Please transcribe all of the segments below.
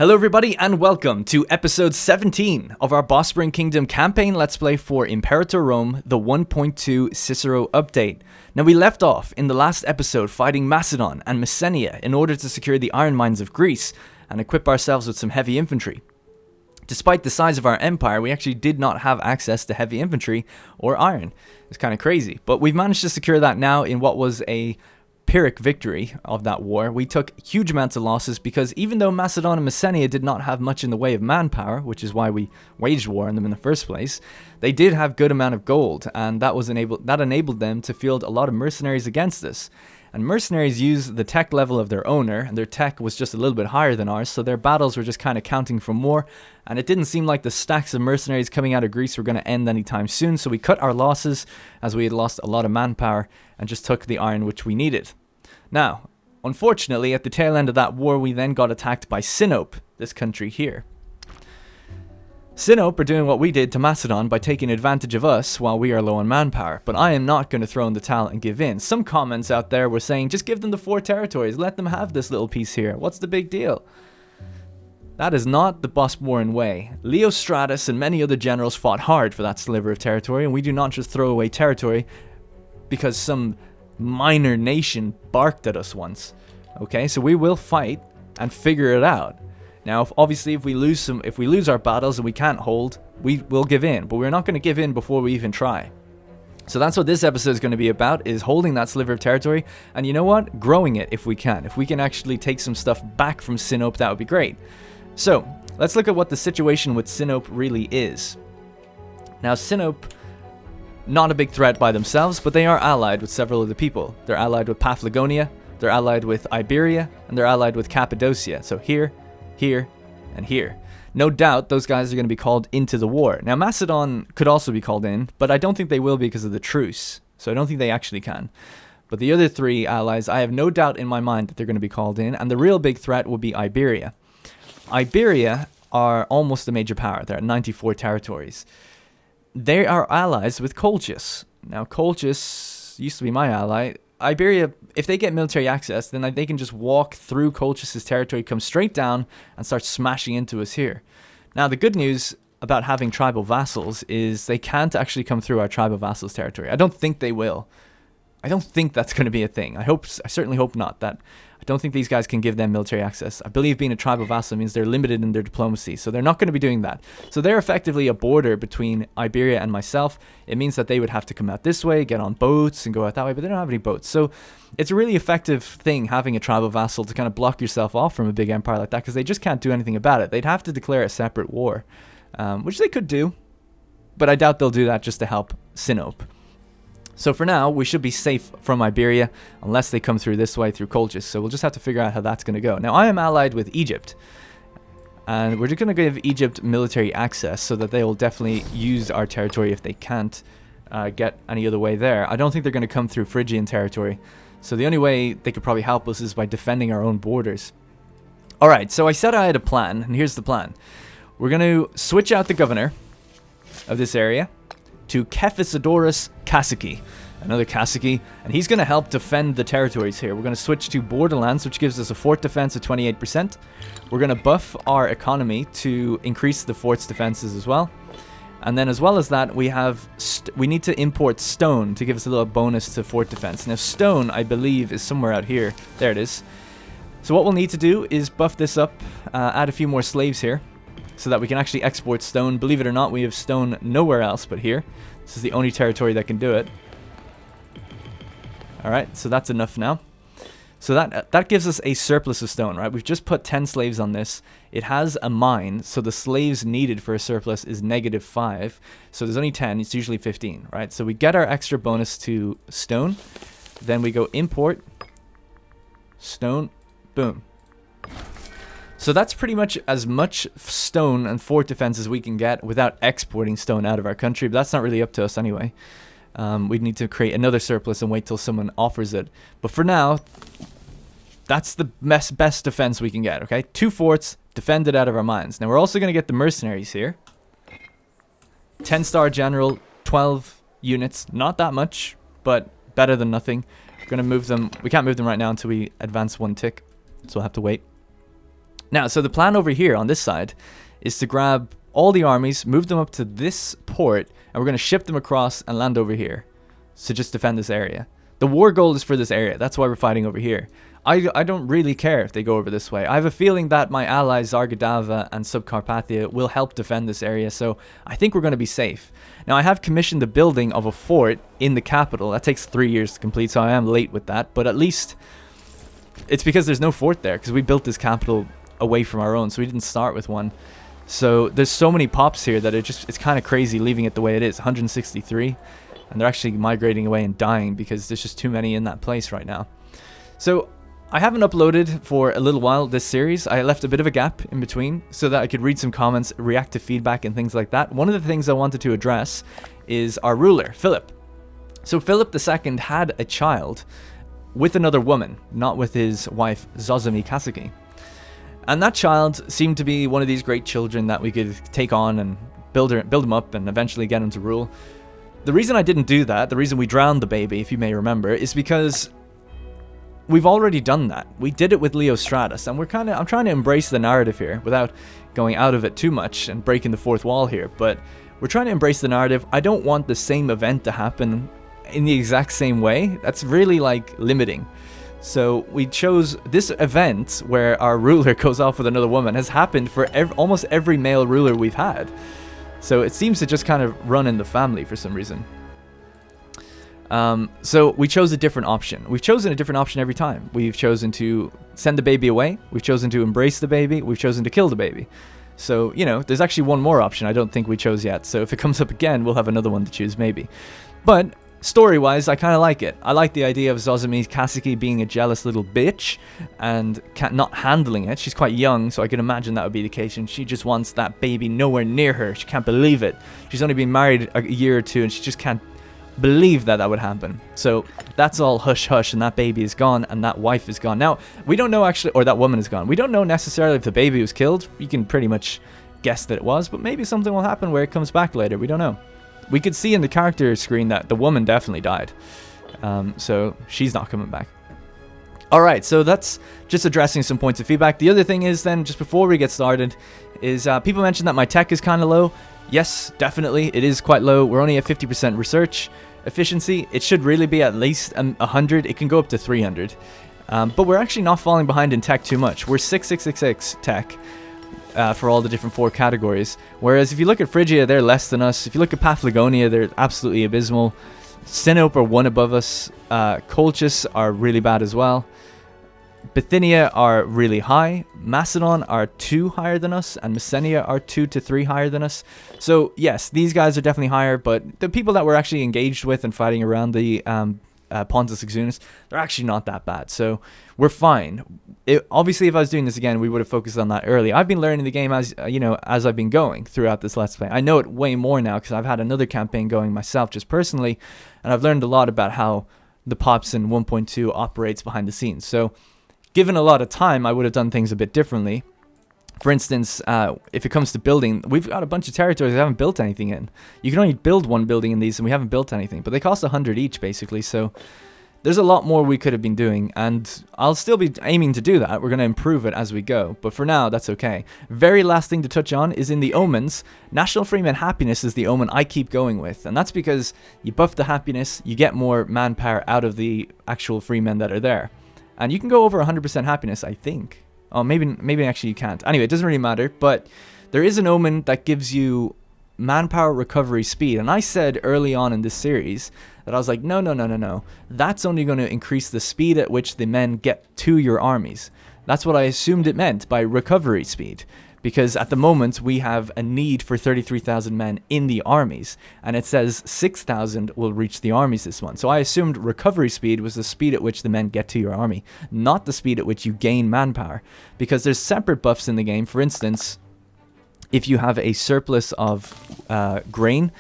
Hello everybody and welcome to episode 17 of our Bosporan Kingdom campaign Let's Play for Imperator Rome, the 1.2 Cicero update. Now we left off in the last episode fighting Macedon and Messenia in order to secure the iron mines of Greece and equip ourselves with some heavy infantry. Despite the size of our empire, we actually did not have access to heavy infantry or iron. It's kind of crazy, but we've managed to secure that now in what was a Pyrrhic victory of that war. We took huge amounts of losses because even though Macedon and Messenia did not have much in the way of manpower, which is why we waged war on them in the first place, they did have good amount of gold, and that enabled them to field a lot of mercenaries against us. And mercenaries use the tech level of their owner, and their tech was just a little bit higher than ours, so their battles were just kind of counting for more, and it didn't seem like the stacks of mercenaries coming out of Greece were going to end anytime soon, so we cut our losses as we had lost a lot of manpower and just took the iron which we needed. Now, unfortunately, at the tail end of that war, we then got attacked by Sinope, this country here. Sinope are doing what we did to Macedon by taking advantage of us while we are low on manpower, but I am not going to throw in the towel and give in. Some comments out there were saying, just give them the 4 territories, let them have this little piece here, what's the big deal? That is not the Bosporan way. Leostratus and many other generals fought hard for that sliver of territory, and we do not just throw away territory because some minor nation barked at us once. Okay, so we will fight and figure it out. Now, obviously, if we lose our battles and we can't hold, we will give in. But we're not going to give in before we even try. So that's what this episode is going to be about: is holding that sliver of territory, and you know what? Growing it if we can. If we can actually take some stuff back from Sinope, that would be great. So let's look at what the situation with Sinope really is. Now, Sinope, not a big threat by themselves, but they are allied with several other people. They're allied with Paphlagonia, they're allied with Iberia, and they're allied with Cappadocia. So here, here, and here. No doubt those guys are going to be called into the war. Now Macedon could also be called in, but I don't think they will because of the truce. So I don't think they actually can. But the other 3 allies, I have no doubt in my mind that they're going to be called in, and the real big threat will be Iberia. Iberia are almost a major power. They're at 94 territories. They are allies with Colchis. Now, Colchis used to be my ally. Iberia, if they get military access, then they can just walk through Colchis' territory, come straight down, and start smashing into us here. Now, the good news about having tribal vassals is they can't actually come through our tribal vassals' territory. I don't think they will. I don't think that's going to be a thing. I certainly hope not. I don't think these guys can give them military access. I believe being a tribal vassal means they're limited in their diplomacy, so they're not going to be doing that. So they're effectively a border between Iberia and myself. It means that they would have to come out this way, get on boats, and go out that way, but they don't have any boats. So it's a really effective thing having a tribal vassal to kind of block yourself off from a big empire like that, because they just can't do anything about it. They'd have to declare a separate war, which they could do, but I doubt they'll do that just to help Sinope. So for now, we should be safe from Iberia, unless they come through this way, through Colchis. So we'll just have to figure out how that's going to go. Now, I am allied with Egypt, and we're just going to give Egypt military access so that they will definitely use our territory if they can't get any other way there. I don't think they're going to come through Phrygian territory, so the only way they could probably help us is by defending our own borders. Alright, so I said I had a plan, and here's the plan. We're going to switch out the governor of this area to Kephisidorus Kasiki, another Kasiki, and he's going to help defend the territories here. We're going to switch to Borderlands, which gives us a fort defense of 28%. We're going to buff our economy to increase the fort's defenses as well. And then as well as that, we need to import stone to give us a little bonus to fort defense. Now stone, I believe, is somewhere out here. There it is. So what we'll need to do is buff this up, add a few more slaves here, so that we can actually export stone. Believe it or not, we have stone nowhere else but here. This is the only territory that can do it. Alright, so that's enough now. So that gives us a surplus of stone, right? We've just put 10 slaves on this. It has a mine, so the slaves needed for a surplus is -5. So there's only 10, it's usually 15, right? So we get our extra bonus to stone. Then we go import stone, boom. So that's pretty much as much stone and fort defense as we can get without exporting stone out of our country, but that's not really up to us anyway. We'd need to create another surplus and wait till someone offers it. But for now, that's the best defense we can get, okay? 2 forts defended out of our mines. Now we're also going to get the mercenaries here. 10-star general, 12 units. Not that much, but better than nothing. We're going to move them. We can't move them right now until we advance 1 tick, so we'll have to wait. Now, so the plan over here on this side is to grab all the armies, move them up to this port, and we're going to ship them across and land over here. So just defend this area. The war goal is for this area. That's why we're fighting over here. I don't really care if they go over this way. I have a feeling that my allies Zargadava and Subcarpathia will help defend this area, so I think we're going to be safe. Now, I have commissioned the building of a fort in the capital. That takes 3 years to complete, so I am late with that, but at least it's because there's no fort there, because we built this capital away from our own, so we didn't start with one. So there's so many pops here that it's kind of crazy leaving it the way it is. 163, and they're actually migrating away and dying because there's just too many in that place right now. So I haven't uploaded for a little while this series. I left a bit of a gap in between so that I could read some comments, react to feedback and things like that. One of the things I wanted to address is our ruler, Philip. So Philip II had a child with another woman, not with his wife Zozami Kasaki. And that child seemed to be one of these great children that we could take on and build him up and eventually get him to rule. The reason I didn't do that, the reason we drowned the baby, if you may remember, is because we've already done that. We did it with Leo Stratus, and I'm trying to embrace the narrative here without going out of it too much and breaking the fourth wall here, but we're trying to embrace the narrative. I don't want the same event to happen in the exact same way. That's really like limiting. So we chose this event where our ruler goes off with another woman has happened for almost every male ruler we've had. So it seems to just kind of run in the family for some reason. So we chose a different option. We've chosen a different option every time. We've chosen to send the baby away. We've chosen to embrace the baby. We've chosen to kill the baby. So, you know, there's actually one more option I don't think we chose yet. So if it comes up again, we'll have another one to choose maybe. But story-wise, I kind of like it. I like the idea of Zozami Kasaki being a jealous little bitch and not handling it. She's quite young, so I can imagine that would be the case. And she just wants that baby nowhere near her. She can't believe it. She's only been married a year or two, and she just can't believe that would happen. So that's all hush hush, and that baby is gone, and that wife is gone. Now, we don't know actually, or that woman is gone. We don't know necessarily if the baby was killed. You can pretty much guess that it was, but maybe something will happen where it comes back later. We don't know. We could see in the character screen that the woman definitely died. So she's not coming back. Alright, so that's just addressing some points of feedback. The other thing is then, just before we get started, is people mentioned that my tech is kind of low. Yes, definitely, it is quite low. We're only at 50% research efficiency. It should really be at least 100. It can go up to 300. But we're actually not falling behind in tech too much. We're 6666 tech. For all the different 4 categories. Whereas if you look at Phrygia, they're less than us. If you look at Paphlagonia, they're absolutely abysmal. Sinope are 1 above us. Colchis are really bad as well. Bithynia are really high. Macedon are 2 higher than us. And Messenia are 2 to 3 higher than us. So yes, these guys are definitely higher. But the people that we're actually engaged with and fighting around the Pontus Exunus, they're actually not that bad. So we're fine. Obviously, if I was doing this again, we would have focused on that early. I've been learning the game as as I've been going throughout this Let's Play. I know it way more now because I've had another campaign going myself just personally, and I've learned a lot about how the Pops in 1.2 operates behind the scenes. So given a lot of time, I would have done things a bit differently. For instance, if it comes to building, we've got a bunch of territories we haven't built anything in. You can only build 1 building in these, and we haven't built anything. But they cost 100 each, basically, so there's a lot more we could have been doing, and I'll still be aiming to do that. We're going to improve it as we go, but for now, that's okay. Very last thing to touch on is in the omens. National Freeman Happiness is the omen I keep going with, and that's because you buff the happiness, you get more manpower out of the actual freemen that are there. And you can go over 100% happiness, I think. Oh, maybe actually you can't. Anyway, it doesn't really matter, but there is an omen that gives you manpower recovery speed. And I said early on in this series that I was like, no. That's only going to increase the speed at which the men get to your armies. That's what I assumed it meant by recovery speed. Because at the moment, we have a need for 33,000 men in the armies. And it says 6,000 will reach the armies this month. So I assumed recovery speed was the speed at which the men get to your army, not the speed at which you gain manpower. Because there's separate buffs in the game. For instance, if you have a surplus of grain,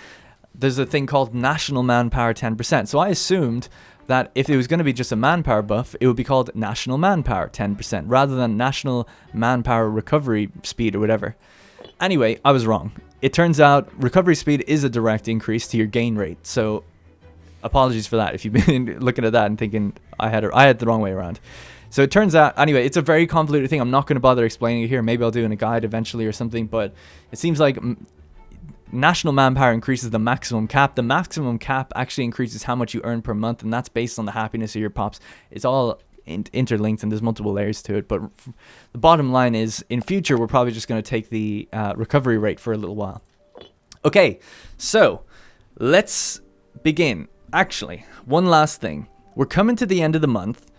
there's a thing called National Manpower 10%. So I assumed that if it was going to be just a manpower buff, it would be called National Manpower 10%, rather than National Manpower Recovery Speed or whatever. Anyway, I was wrong. It turns out recovery speed is a direct increase to your gain rate, so apologies for that if you've been looking at that and thinking I had the wrong way around. So it turns out, anyway, it's a very convoluted thing. I'm not going to bother explaining it here. Maybe I'll do it in a guide eventually or something. But it seems like national manpower increases the maximum cap. The maximum cap actually increases how much you earn per month, and that's based on the happiness of your pops. It's all interlinked, and there's multiple layers to it. But the bottom line is, in future, we're probably just going to take the recovery rate for a little while. Okay, so let's begin. Actually, one last thing. We're coming to the end of the month.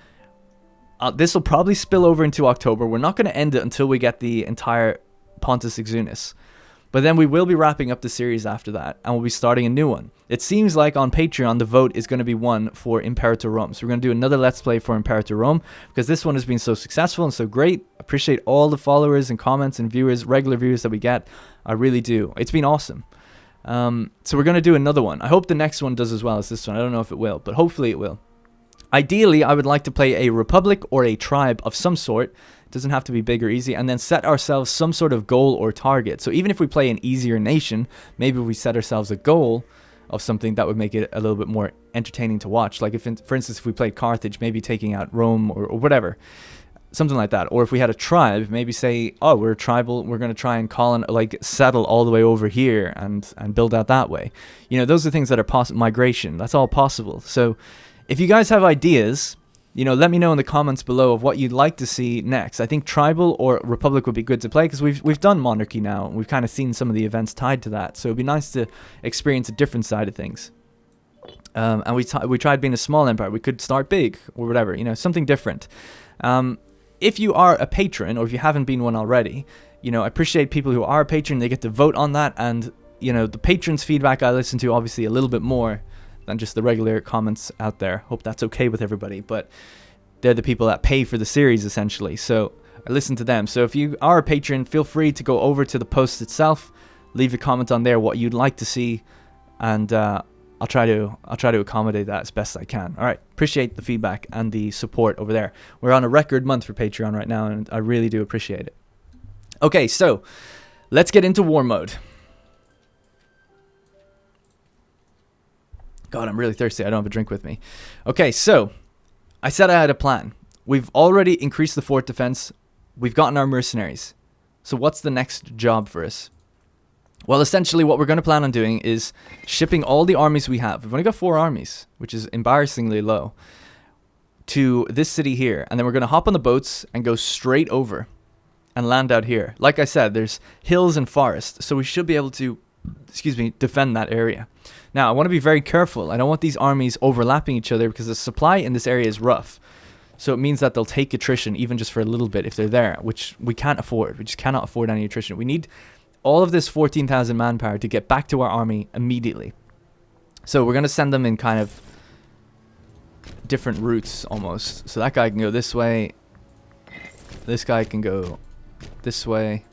This will probably spill over into October. We're not going to end it until we get the entire Pontus Exunis. But then we will be wrapping up the series after that, and we'll be starting a new one. It seems like on Patreon, the vote is going to be won for Imperator Rome. So we're going to do another Let's Play for Imperator Rome, because this one has been so successful and so great. Appreciate all the followers and comments and viewers, regular viewers that we get. I really do. It's been awesome. So we're going to do another one. I hope the next one does as well as this one. I don't know if it will, but hopefully it will. Ideally, I would like to play a republic or a tribe of some sort. It doesn't have to be big or easy, and then set ourselves some sort of goal or target. So even if we play an easier nation, maybe we set ourselves a goal of something that would make it a little bit more entertaining to watch. Like, if, for instance, if we played Carthage, maybe taking out Rome or whatever. Something like that. Or if we had a tribe, maybe say, oh, we're tribal, we're going to try and settle all the way over here and build out that way. You know, those are things that are possible. Migration, that's all possible. So if you guys have ideas, you know, let me know in the comments below of what you'd like to see next. I think tribal or republic would be good to play, because we've done monarchy now. We've kind of seen some of the events tied to that. So it'd be nice to experience a different side of things. And we tried being a small empire. We could start big or whatever, you know, something different. If you are a patron, or if you haven't been one already, you know, I appreciate people who are a patron. They get to vote on that, and, you know, the patrons' feedback I listen to obviously a little bit more than just the regular comments out there. Hope that's okay with everybody, but they're the people that pay for the series, essentially, so I listen to them. So if you are a patron, feel free to go over to the post itself, leave a comment on there what you'd like to see, and I'll try to accommodate that as best I can. All right, appreciate the feedback and the support over there. We're on a record month for Patreon right now, and I really do appreciate it. Okay, so let's get into war mode. God, I'm really thirsty. I don't have a drink with me. Okay, so I said I had a plan. We've already increased the fort defense. We've gotten our mercenaries. So what's the next job for us? Well, essentially what we're going to plan on doing is shipping all the armies we have. We've only got 4 armies, which is embarrassingly low, to this city here. And then we're going to hop on the boats and go straight over and land out here. Like I said, there's hills and forests, so we should be able to, defend that area. Now, I want to be very careful. I don't want these armies overlapping each other, because the supply in this area is rough. So it means that they'll take attrition even just for a little bit if they're there, which we can't afford. We just cannot afford any attrition. We need all of this 14,000 manpower to get back to our army immediately. So we're going to send them in kind of different routes almost. So that guy can go this way. This guy can go this way.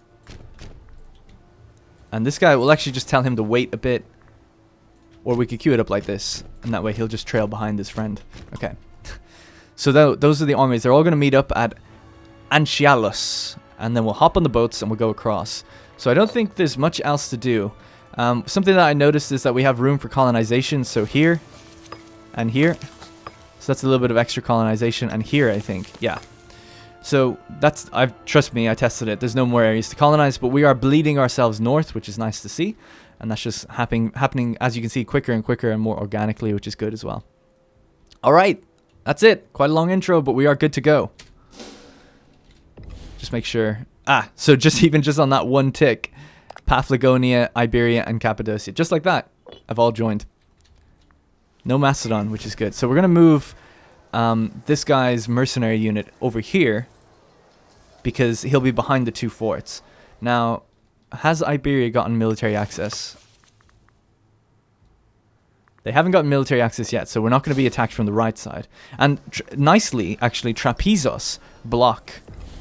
And this guy, will actually just tell him to wait a bit. Or we could queue it up like this, and that way he'll just trail behind his friend. Okay. So those are the armies. They're all going to meet up at Anchialos, and then we'll hop on the boats and we'll go across. So I don't think there's much else to do. Something that I noticed is that we have room for colonization. So here and here. So that's a little bit of extra colonization. And here, I think. Yeah. So that's, trust me, I tested it. There's no more areas to colonize, but we are bleeding ourselves north, which is nice to see. And that's just happening, as you can see, quicker and quicker and more organically, which is good as well. All right. That's it. Quite a long intro, but we are good to go. Just make sure. So just on that one tick, Paphlagonia, Iberia, and Cappadocia. Just like that, I've all joined. No Macedon, which is good. So we're going to move this guy's mercenary unit over here, because he'll be behind the 2 forts. Now, has Iberia gotten military access? They haven't gotten military access yet, so we're not going to be attacked from the right side. And nicely, actually, Trapezos block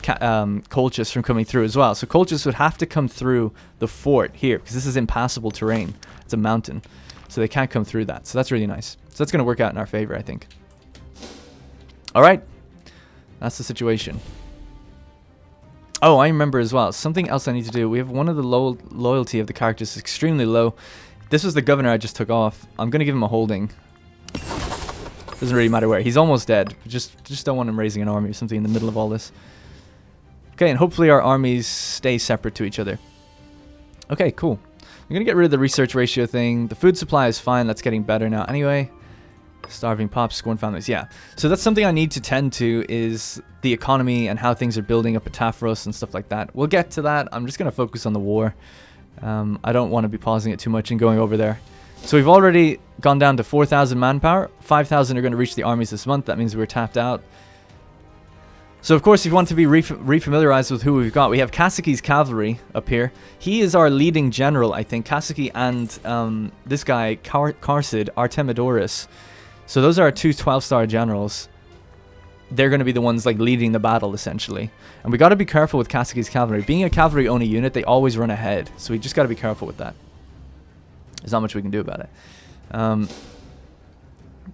Colchis from coming through as well. So Colchis would have to come through the fort here, because this is impassable terrain. It's a mountain, so they can't come through that. So that's really nice. So that's going to work out in our favor, I think. All right. That's the situation. Oh, I remember as well. Something else I need to do. We have one of the loyalty of the characters is extremely low. This was the governor I just took off. I'm going to give him a holding. Doesn't really matter where. He's almost dead. Just don't want him raising an army or something in the middle of all this. Okay, and hopefully our armies stay separate to each other. Okay, cool. I'm going to get rid of the research ratio thing. The food supply is fine. That's getting better now anyway. Starving pops, scorn families. Yeah. So that's something I need to tend to, is the economy and how things are building up at Tafros and stuff like that. We'll get to that. I'm just going to focus on the war. I don't want to be pausing it too much and going over there. So we've already gone down to 4,000 manpower. 5,000 are going to reach the armies this month. That means we're tapped out. So, of course, if you want to be refamiliarized with who we've got, we have Kasaki's cavalry up here. He is our leading general, I think. Kasaki and this guy, Karsid, Artemidorus. So those are our two 12-star generals. They're going to be the ones like leading the battle, essentially. And we got to be careful with Kasaki's cavalry. Being a cavalry-only unit, they always run ahead. So we just got to be careful with that. There's not much we can do about it.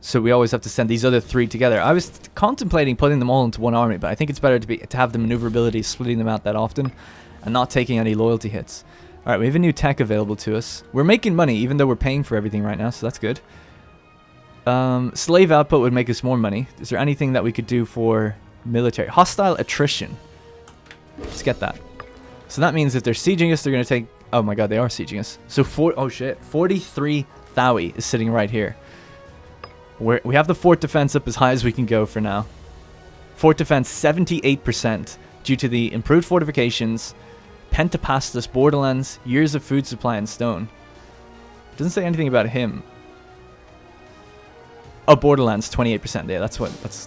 So we always have to send these other three together. I was contemplating putting them all into one army, but I think it's better to have the maneuverability, splitting them out that often, and not taking any loyalty hits. All right, we have a new tech available to us. We're making money, even though we're paying for everything right now, so that's good. Slave output would make us more money. Is there anything that we could do for military? Hostile attrition. Let's get that. So that means if they're sieging us, they're going to take... Oh my god, they are sieging us. So, 43 Thawi is sitting right here. We have the fort defense up as high as we can go for now. Fort defense 78% due to the improved fortifications, Pentapastus, Borderlands, years of food supply and stone. Doesn't say anything about him. Oh, Borderlands 28%. Yeah, that's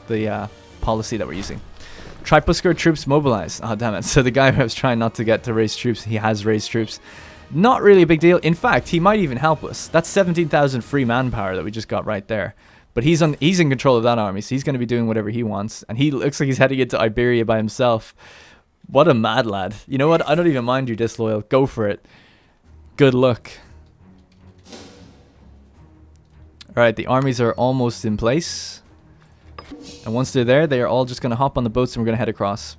the policy that we're using. Tripusker troops mobilized. Oh, damn it. So the guy who I was trying not to get to raise troops, he has raised troops. Not really a big deal. In fact, he might even help us. That's 17,000 free manpower that we just got right there. But he's in control of that army, so he's going to be doing whatever he wants. And he looks like he's heading into Iberia by himself. What a mad lad. You know what? I don't even mind you disloyal. Go for it. Good luck. Alright, the armies are almost in place. And once they're there, they are all just going to hop on the boats and we're going to head across.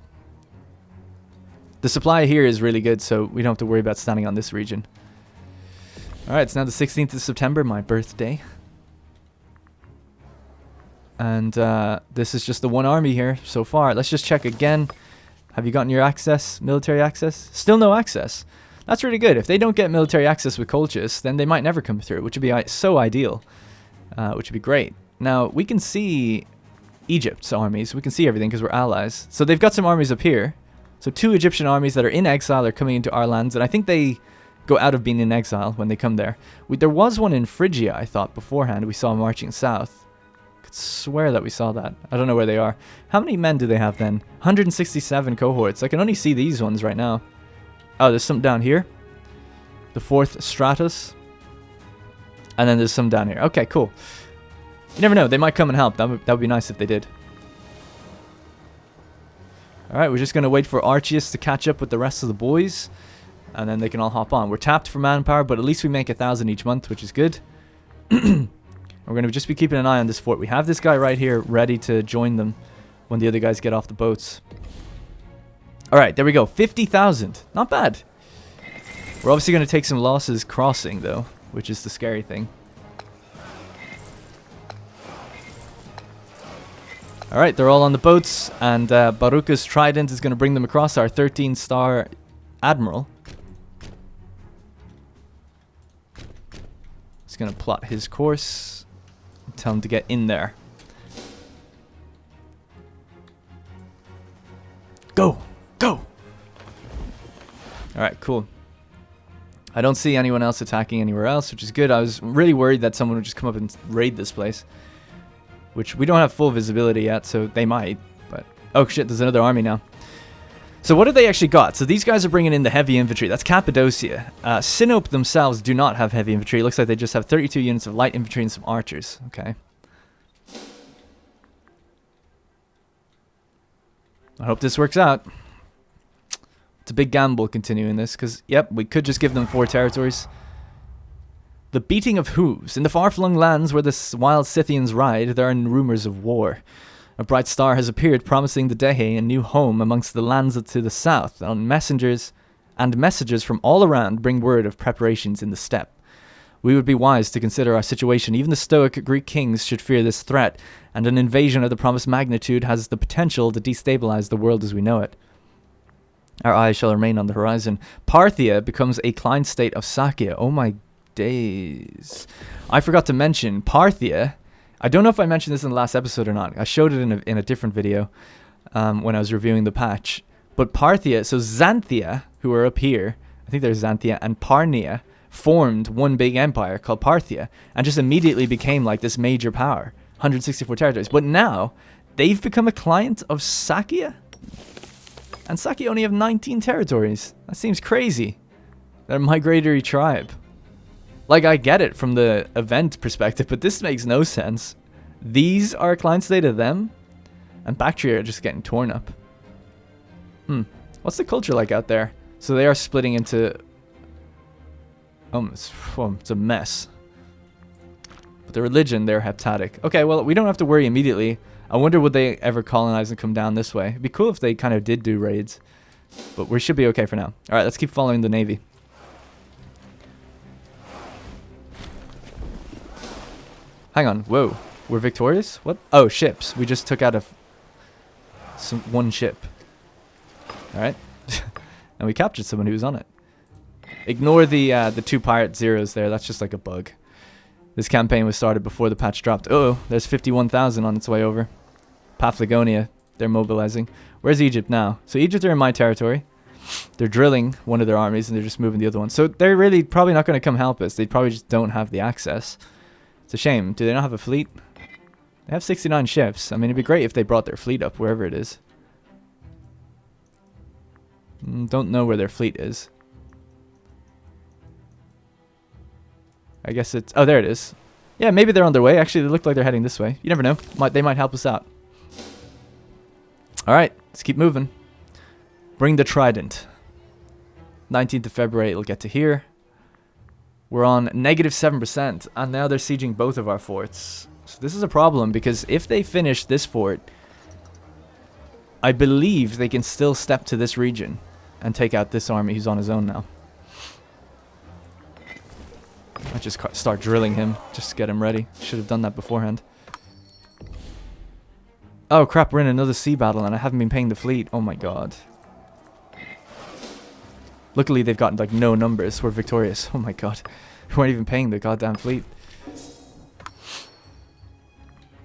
The supply here is really good, so we don't have to worry about standing on this region. Alright, it's now the 16th of September, my birthday. And this is just the one army here so far. Let's just check again. Have you gotten your access? Military access? Still no access. That's really good. If they don't get military access with Colchis, then they might never come through, which would be so ideal. Which would be great. Now, we can see Egypt's armies. We can see everything because we're allies. So they've got some armies up here. So 2 Egyptian armies that are in exile are coming into our lands. And I think they go out of being in exile when they come there. There was one in Phrygia, I thought, beforehand. We saw marching south. I could swear that we saw that. I don't know where they are. How many men do they have then? 167 cohorts. I can only see these ones right now. Oh, there's some down here. The 4th Stratus. And then there's some down here. Okay, cool. You never know. They might come and help. That would be nice if they did. Alright, we're just going to wait for Archias to catch up with the rest of the boys. And then they can all hop on. We're tapped for manpower, but at least we make 1,000 each month, which is good. We're going to just be keeping an eye on this fort. We have this guy right here ready to join them when the other guys get off the boats. Alright, there we go. 50,000. Not bad. We're obviously going to take some losses crossing, though, which is the scary thing. Alright, they're all on the boats, and Baruka's Trident is going to bring them across, our 13-star Admiral. He's going to plot his course. Tell him to get in there. Go! Go! Alright, cool. I don't see anyone else attacking anywhere else, which is good. I was really worried that someone would just come up and raid this place. Which we don't have full visibility yet, so they might. But oh shit, there's another army now. So what have they actually got? So these guys are bringing in the heavy infantry. That's Cappadocia. Sinope themselves do not have heavy infantry. It looks like they just have 32 units of light infantry and some archers. Okay. I hope this works out. It's a big gamble continuing this, because, yep, we could just give them 4 territories. The beating of hooves. In the far-flung lands where the wild Scythians ride, there are rumors of war. A bright star has appeared, promising the Dehe a new home amongst the lands to the south, and messengers from all around bring word of preparations in the steppe. We would be wise to consider our situation. Even the stoic Greek kings should fear this threat, and an invasion of the promised magnitude has the potential to destabilize the world as we know it. Our eyes shall remain on the horizon. Parthia becomes a client state of Sachia. Oh my days. I forgot to mention, Parthia, I don't know if I mentioned this in the last episode or not. I showed it in a different video when I was reviewing the patch. But Parthia, so Xanthia, who are up here, I think there's Xanthia, and Parnia, formed one big empire called Parthia, and just immediately became like this major power. 164 territories. But now, they've become a client of Sachia? And Sachia only have 19 territories. That seems crazy. They're a migratory tribe. Like, I get it from the event perspective, but this makes no sense. These are a client state of them, and Bactria are just getting torn up. What's the culture like out there? So they are splitting into... it's a mess. But the religion, they're heptatic. Okay, well, we don't have to worry immediately. I wonder would they ever colonize and come down this way. It'd be cool if they kind of did do raids. But we should be okay for now. Alright, let's keep following the navy. Hang on, whoa. We're victorious? What? Oh, ships. We just took out one ship. Alright. And we captured someone who was on it. Ignore the 2 pirate zeros there. That's just like a bug. This campaign was started before the patch dropped. Uh-oh, there's 51,000 on its way over. Paphlagonia, they're mobilizing. Where's Egypt now? So Egypt are in my territory. They're drilling one of their armies and they're just moving the other one. So they're really probably not going to come help us. They probably just don't have the access. It's a shame. Do they not have a fleet? They have 69 ships. I mean, it'd be great if they brought their fleet up wherever it is. Don't know where their fleet is. I guess it's... Oh, there it is. Yeah, maybe they're on their way. Actually, they look like they're heading this way. You never know. They might help us out. Alright, let's keep moving. Bring the Trident. 19th of February, it'll get to here. We're on -7%, and now they're sieging both of our forts. So this is a problem, because if they finish this fort, I believe they can still step to this region and take out this army who's on his own now. I just start drilling him, just to get him ready. Should have done that beforehand. Oh crap, we're in another sea battle and I haven't been paying the fleet. Oh my god. Luckily they've got like no numbers. We're victorious. Oh my god. We weren't even paying the goddamn fleet.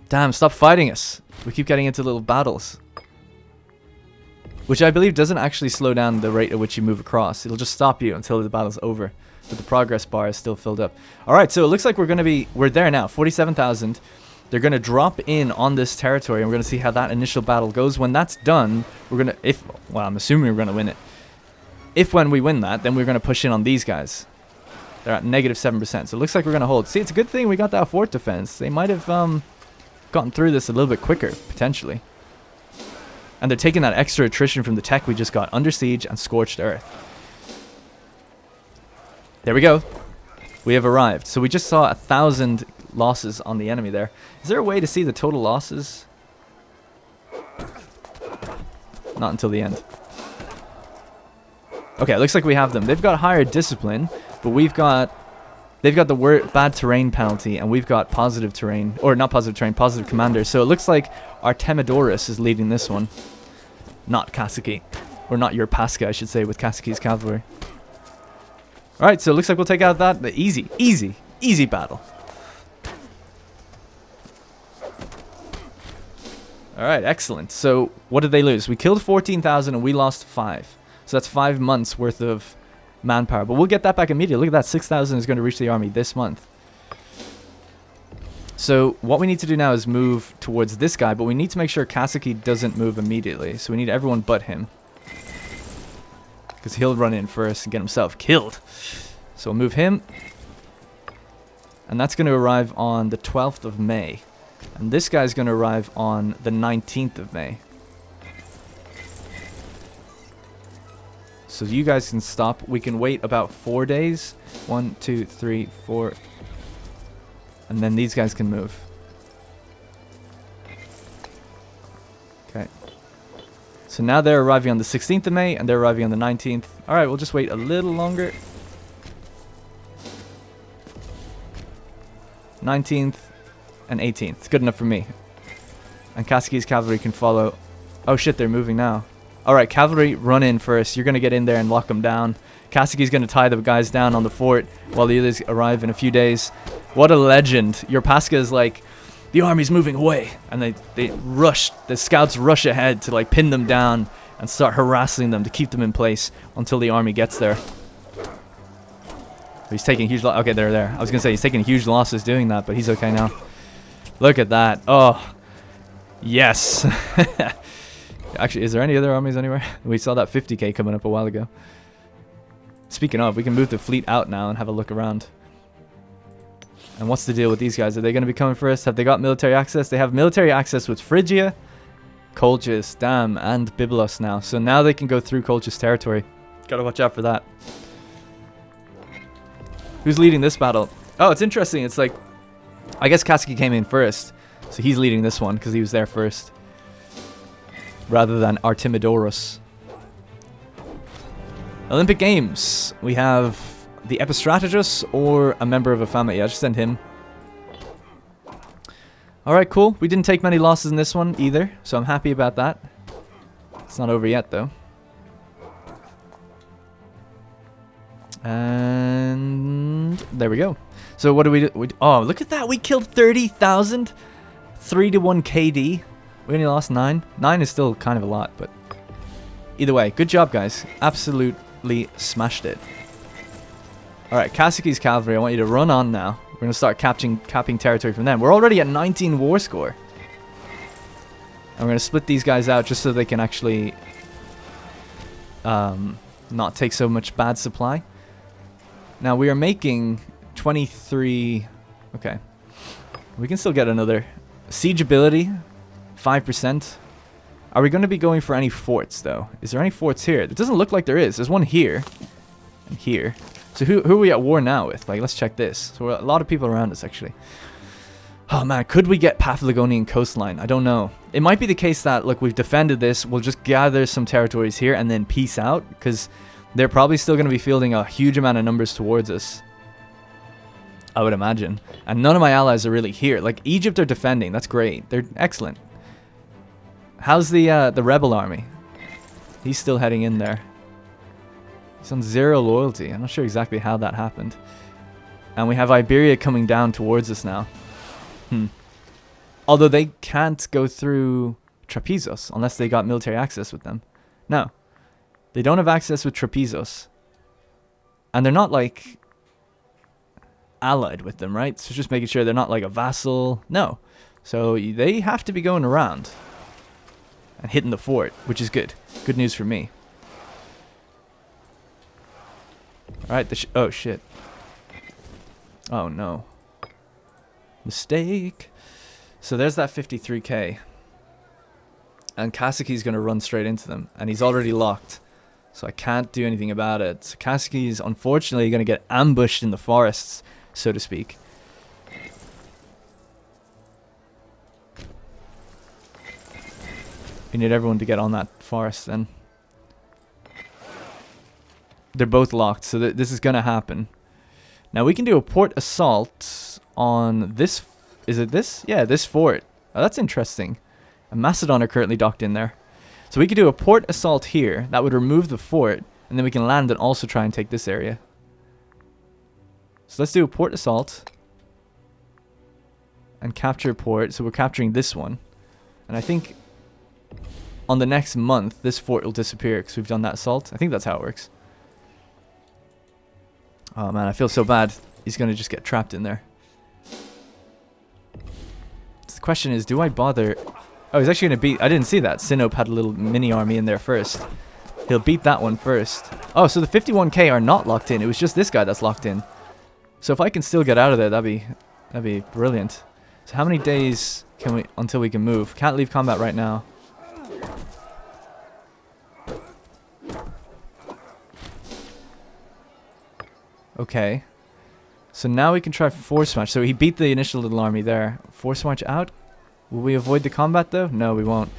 Damn, stop fighting us. We keep getting into little battles. Which I believe doesn't actually slow down the rate at which you move across. It'll just stop you until the battle's over. But the progress bar is still filled up. Alright, so it looks like we're there now. 47,000. They're going to drop in on this territory, and we're going to see how that initial battle goes. When that's done, we're going to, well, I'm assuming we're going to win it. When we win that, then we're going to push in on these guys. They're at -7%, so it looks like we're going to hold. See, it's a good thing we got that fort defense. They might have gotten through this a little bit quicker, potentially. And they're taking that extra attrition from the tech we just got. Under Siege and Scorched Earth. There we go. We have arrived. So we just saw 1,000 losses on the enemy there. Is there a way to see the total losses? Not until the end. Okay, it looks like we have them. They've got higher discipline, but they've got the bad terrain penalty, and we've got positive terrain, or not positive terrain, positive commander. So it looks like Artemidorus is leading this one, not Kaseki, or not your Pasca, I should say, with Kaseki's cavalry. All right, so it looks like we'll take out the easy battle. All right, excellent. So what did they lose? We killed 14,000 and we lost 5. So that's 5 months worth of manpower. But we'll get that back immediately. Look at that. 6,000 is going to reach the army this month. So what we need to do now is move towards this guy, but we need to make sure Kaseki doesn't move immediately. So we need everyone but him, because he'll run in first and get himself killed. So we'll move him. And that's going to arrive on the 12th of May. And this guy's going to arrive on the 19th of May. So you guys can stop. We can wait about 4 days. 1, 2, 3, 4. And then these guys can move. Okay. So now they're arriving on the 16th of May, and they're arriving on the 19th. Alright, we'll just wait a little longer. 19th, and 18th. It's good enough for me. And Kaski's cavalry can follow. Oh shit, they're moving now. Alright, cavalry, run in first. You're going to get in there and lock them down. Kaski's going to tie the guys down on the fort while the others arrive in a few days. What a legend. Your Pascha is like, the army's moving away. And they rush, the scouts rush ahead to like pin them down and start harassing them to keep them in place until the army gets there. He's taking huge losses. Okay, they're there. I was going to say he's taking huge losses doing that, but he's okay now. Look at that. Oh, yes. Actually, is there any other armies anywhere? We saw that 50k coming up a while ago. Speaking of, we can move the fleet out now and have a look around. And what's the deal with these guys? Are they going to be coming for us? Have they got military access? They have military access with Phrygia, Colchis, Dam, and Byblos now. So now they can go through Colchis territory. Gotta watch out for that. Who's leading this battle? Oh, it's interesting. It's like, I guess Kaski came in first. So he's leading this one because he was there first. Rather than Artemidoros. Olympic Games. We have the Epistrategus or a member of a family. Yeah, just send him. Alright, cool. We didn't take many losses in this one either. So I'm happy about that. It's not over yet though. And there we go. So what do we do? Oh, look at that. We killed 30,000. 3-1 KD. We only lost 9. 9 is still kind of a lot, but either way, good job, guys. Absolutely smashed it. Alright, Kasaki's cavalry, I want you to run on now. We're going to start capping territory from them. We're already at 19 war score. And we're going to split these guys out just so they can actually not take so much bad supply. Now, we are making 23... Okay. We can still get another. Siege ability, 5%. Are we going to be going for any forts, though? Is there any forts here? It doesn't look like there is. There's one here. And here. So who are we at war now with? Like, let's check this. So we're a lot of people around us, actually. Oh, man. Could we get Paphlagonian coastline? I don't know. It might be the case that, look, we've defended this. We'll just gather some territories here and then peace out. Because they're probably still going to be fielding a huge amount of numbers towards us. I would imagine. And none of my allies are really here. Like, Egypt are defending. That's great. They're excellent. How's the rebel army? He's still heading in there. He's on 0 loyalty. I'm not sure exactly how that happened. And we have Iberia coming down towards us now. Although they can't go through Trapezos unless they got military access with them. No. They don't have access with Trapezos. And they're not like allied with them, right? So just making sure they're not like a vassal. No. So they have to be going around and hitting the fort, which is good. Good news for me. Alright, oh shit. Oh no. Mistake. So there's that 53k. And Kasaki's going to run straight into them. And he's already locked. So I can't do anything about it. So Kasaki's unfortunately going to get ambushed in the forests, so to speak. We need everyone to get on that forest then. They're both locked, so this is going to happen. Now we can do a port assault on this. Is it this? Yeah, this fort. Oh, that's interesting. And Macedon are currently docked in there. So we could do a port assault here. That would remove the fort. And then we can land and also try and take this area. So let's do a port assault. And capture port. So we're capturing this one. And I think on the next month, this fort will disappear because we've done that assault. I think that's how it works. Oh man, I feel so bad. He's going to just get trapped in there. So the question is, do I bother... Oh, he's actually going to beat... I didn't see that. Sinop had a little mini army in there first. He'll beat that one first. Oh, so the 51k are not locked in. It was just this guy that's locked in. So if I can still get out of there, that'd be brilliant. So how many days can we... until we can move? Can't leave combat right now. Okay. So now we can try force march. So he beat the initial little army there. Force march out? Will we avoid the combat though? No, we won't.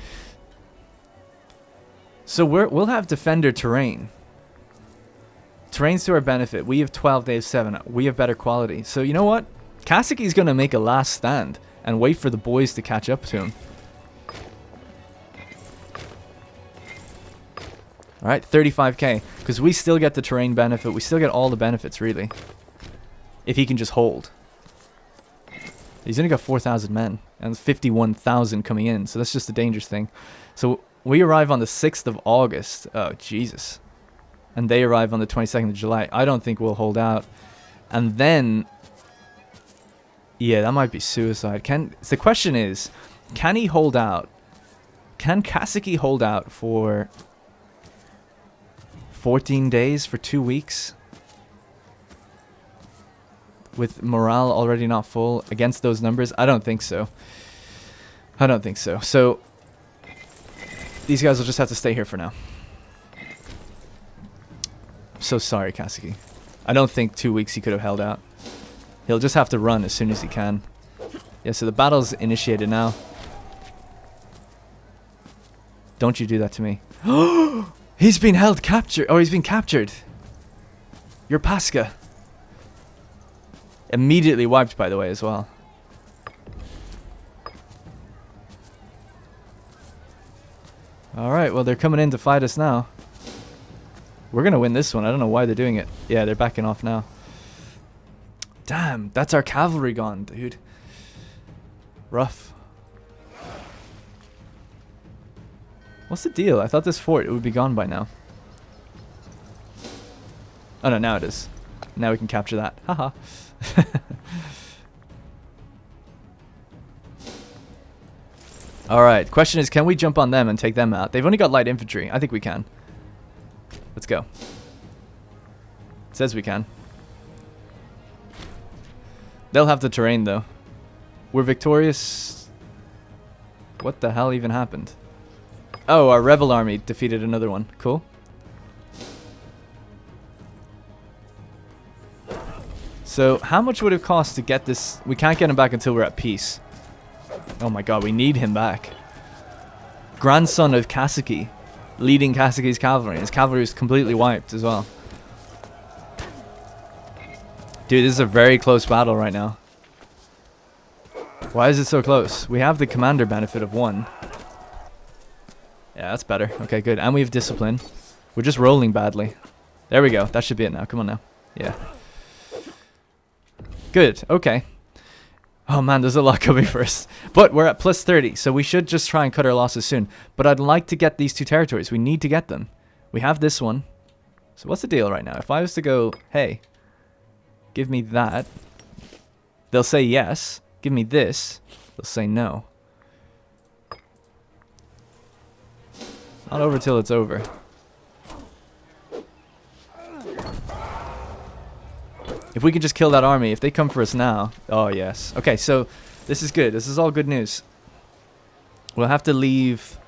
So we'll have defender terrain. Terrain's to our benefit. We have 12, they have 7. We have better quality. So you know what? Kasaki's going to make a last stand and wait for the boys to catch up to him. Alright, 35k. Because we still get the terrain benefit. We still get all the benefits, really. If he can just hold. He's only got 4,000 men. And 51,000 coming in. So that's just a dangerous thing. So we arrive on the 6th of August. Oh, Jesus. And they arrive on the 22nd of July. I don't think we'll hold out. And then... yeah, that might be suicide. The question is, can he hold out? Can Kaseki hold out for 14 days, for 2 weeks? With morale already not full against those numbers? I don't think so. I don't think so. So, these guys will just have to stay here for now. I'm so sorry, Kaseki. I don't think 2 weeks he could have held out. He'll just have to run as soon as he can. Yeah, so the battle's initiated now. Don't you do that to me. He's been held captured. Oh, he's been captured. Your Pascha. Immediately wiped, by the way, as well. Alright, well, they're coming in to fight us now. We're going to win this one. I don't know why they're doing it. Yeah, they're backing off now. Damn, that's our cavalry gone, dude. Rough. What's the deal? I thought this fort, it would be gone by now. Oh no, now it is. Now we can capture that. Haha. Alright, question is, can we jump on them and take them out? They've only got light infantry. I think we can. Let's go. It says we can. They'll have the terrain, though. We're victorious. What the hell even happened? Oh, our rebel army defeated another one. Cool. So, how much would it cost to get this? We can't get him back until we're at peace. Oh my god, we need him back. Grandson of Kaseki. Leading Kaseki's cavalry. His cavalry is completely wiped as well. Dude, this is a very close battle right now. Why is it so close? We have the commander benefit of 1. Yeah, that's better. Okay, good. And we have discipline. We're just rolling badly. There we go. That should be it now. Come on now. Yeah. Good. Okay. Oh man, there's a lot coming for us. But we're at plus 30, so we should just try and cut our losses soon. But I'd like to get these 2 territories. We need to get them. We have this one. So what's the deal right now? If I was to go, hey, give me that, they'll say yes. Give me this, they'll say no. Not over till it's over. If we can just kill that army, if they come for us now. Oh, yes. Okay, so this is good. This is all good news. We'll have to leave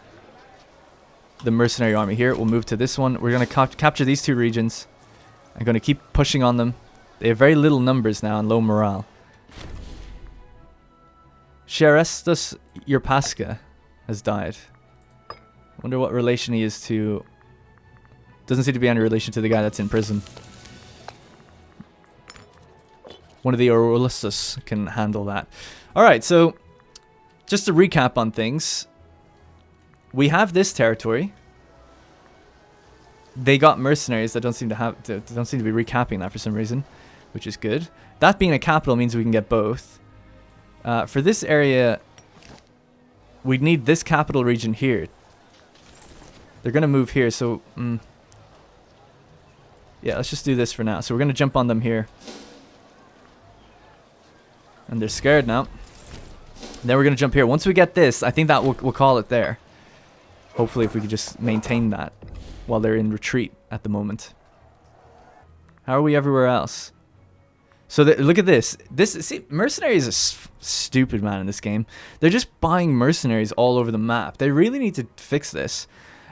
the mercenary army here. We'll move to this one. We're going to capture these 2 regions. I'm going to keep pushing on them. They have very little numbers now and low morale. Sherestus Pascha has died. Wonder what relation he is to... Doesn't seem to be any relation to the guy that's in prison. One of the Aurelius can handle that. Alright, so... just to recap on things. We have this territory. They got mercenaries that don't seem to be recapping that for some reason, which is good. That being a capital means we can get both. For this area, we'd need this capital region here. They're going to move here, so... yeah, let's just do this for now. So we're going to jump on them here. And they're scared now. Then we're going to jump here. Once we get this, I think that we'll call it there. Hopefully if we could just maintain that while they're in retreat at the moment. How are we everywhere else? So look at this. See, mercenaries are stupid, man, in this game. They're just buying mercenaries all over the map. They really need to fix this.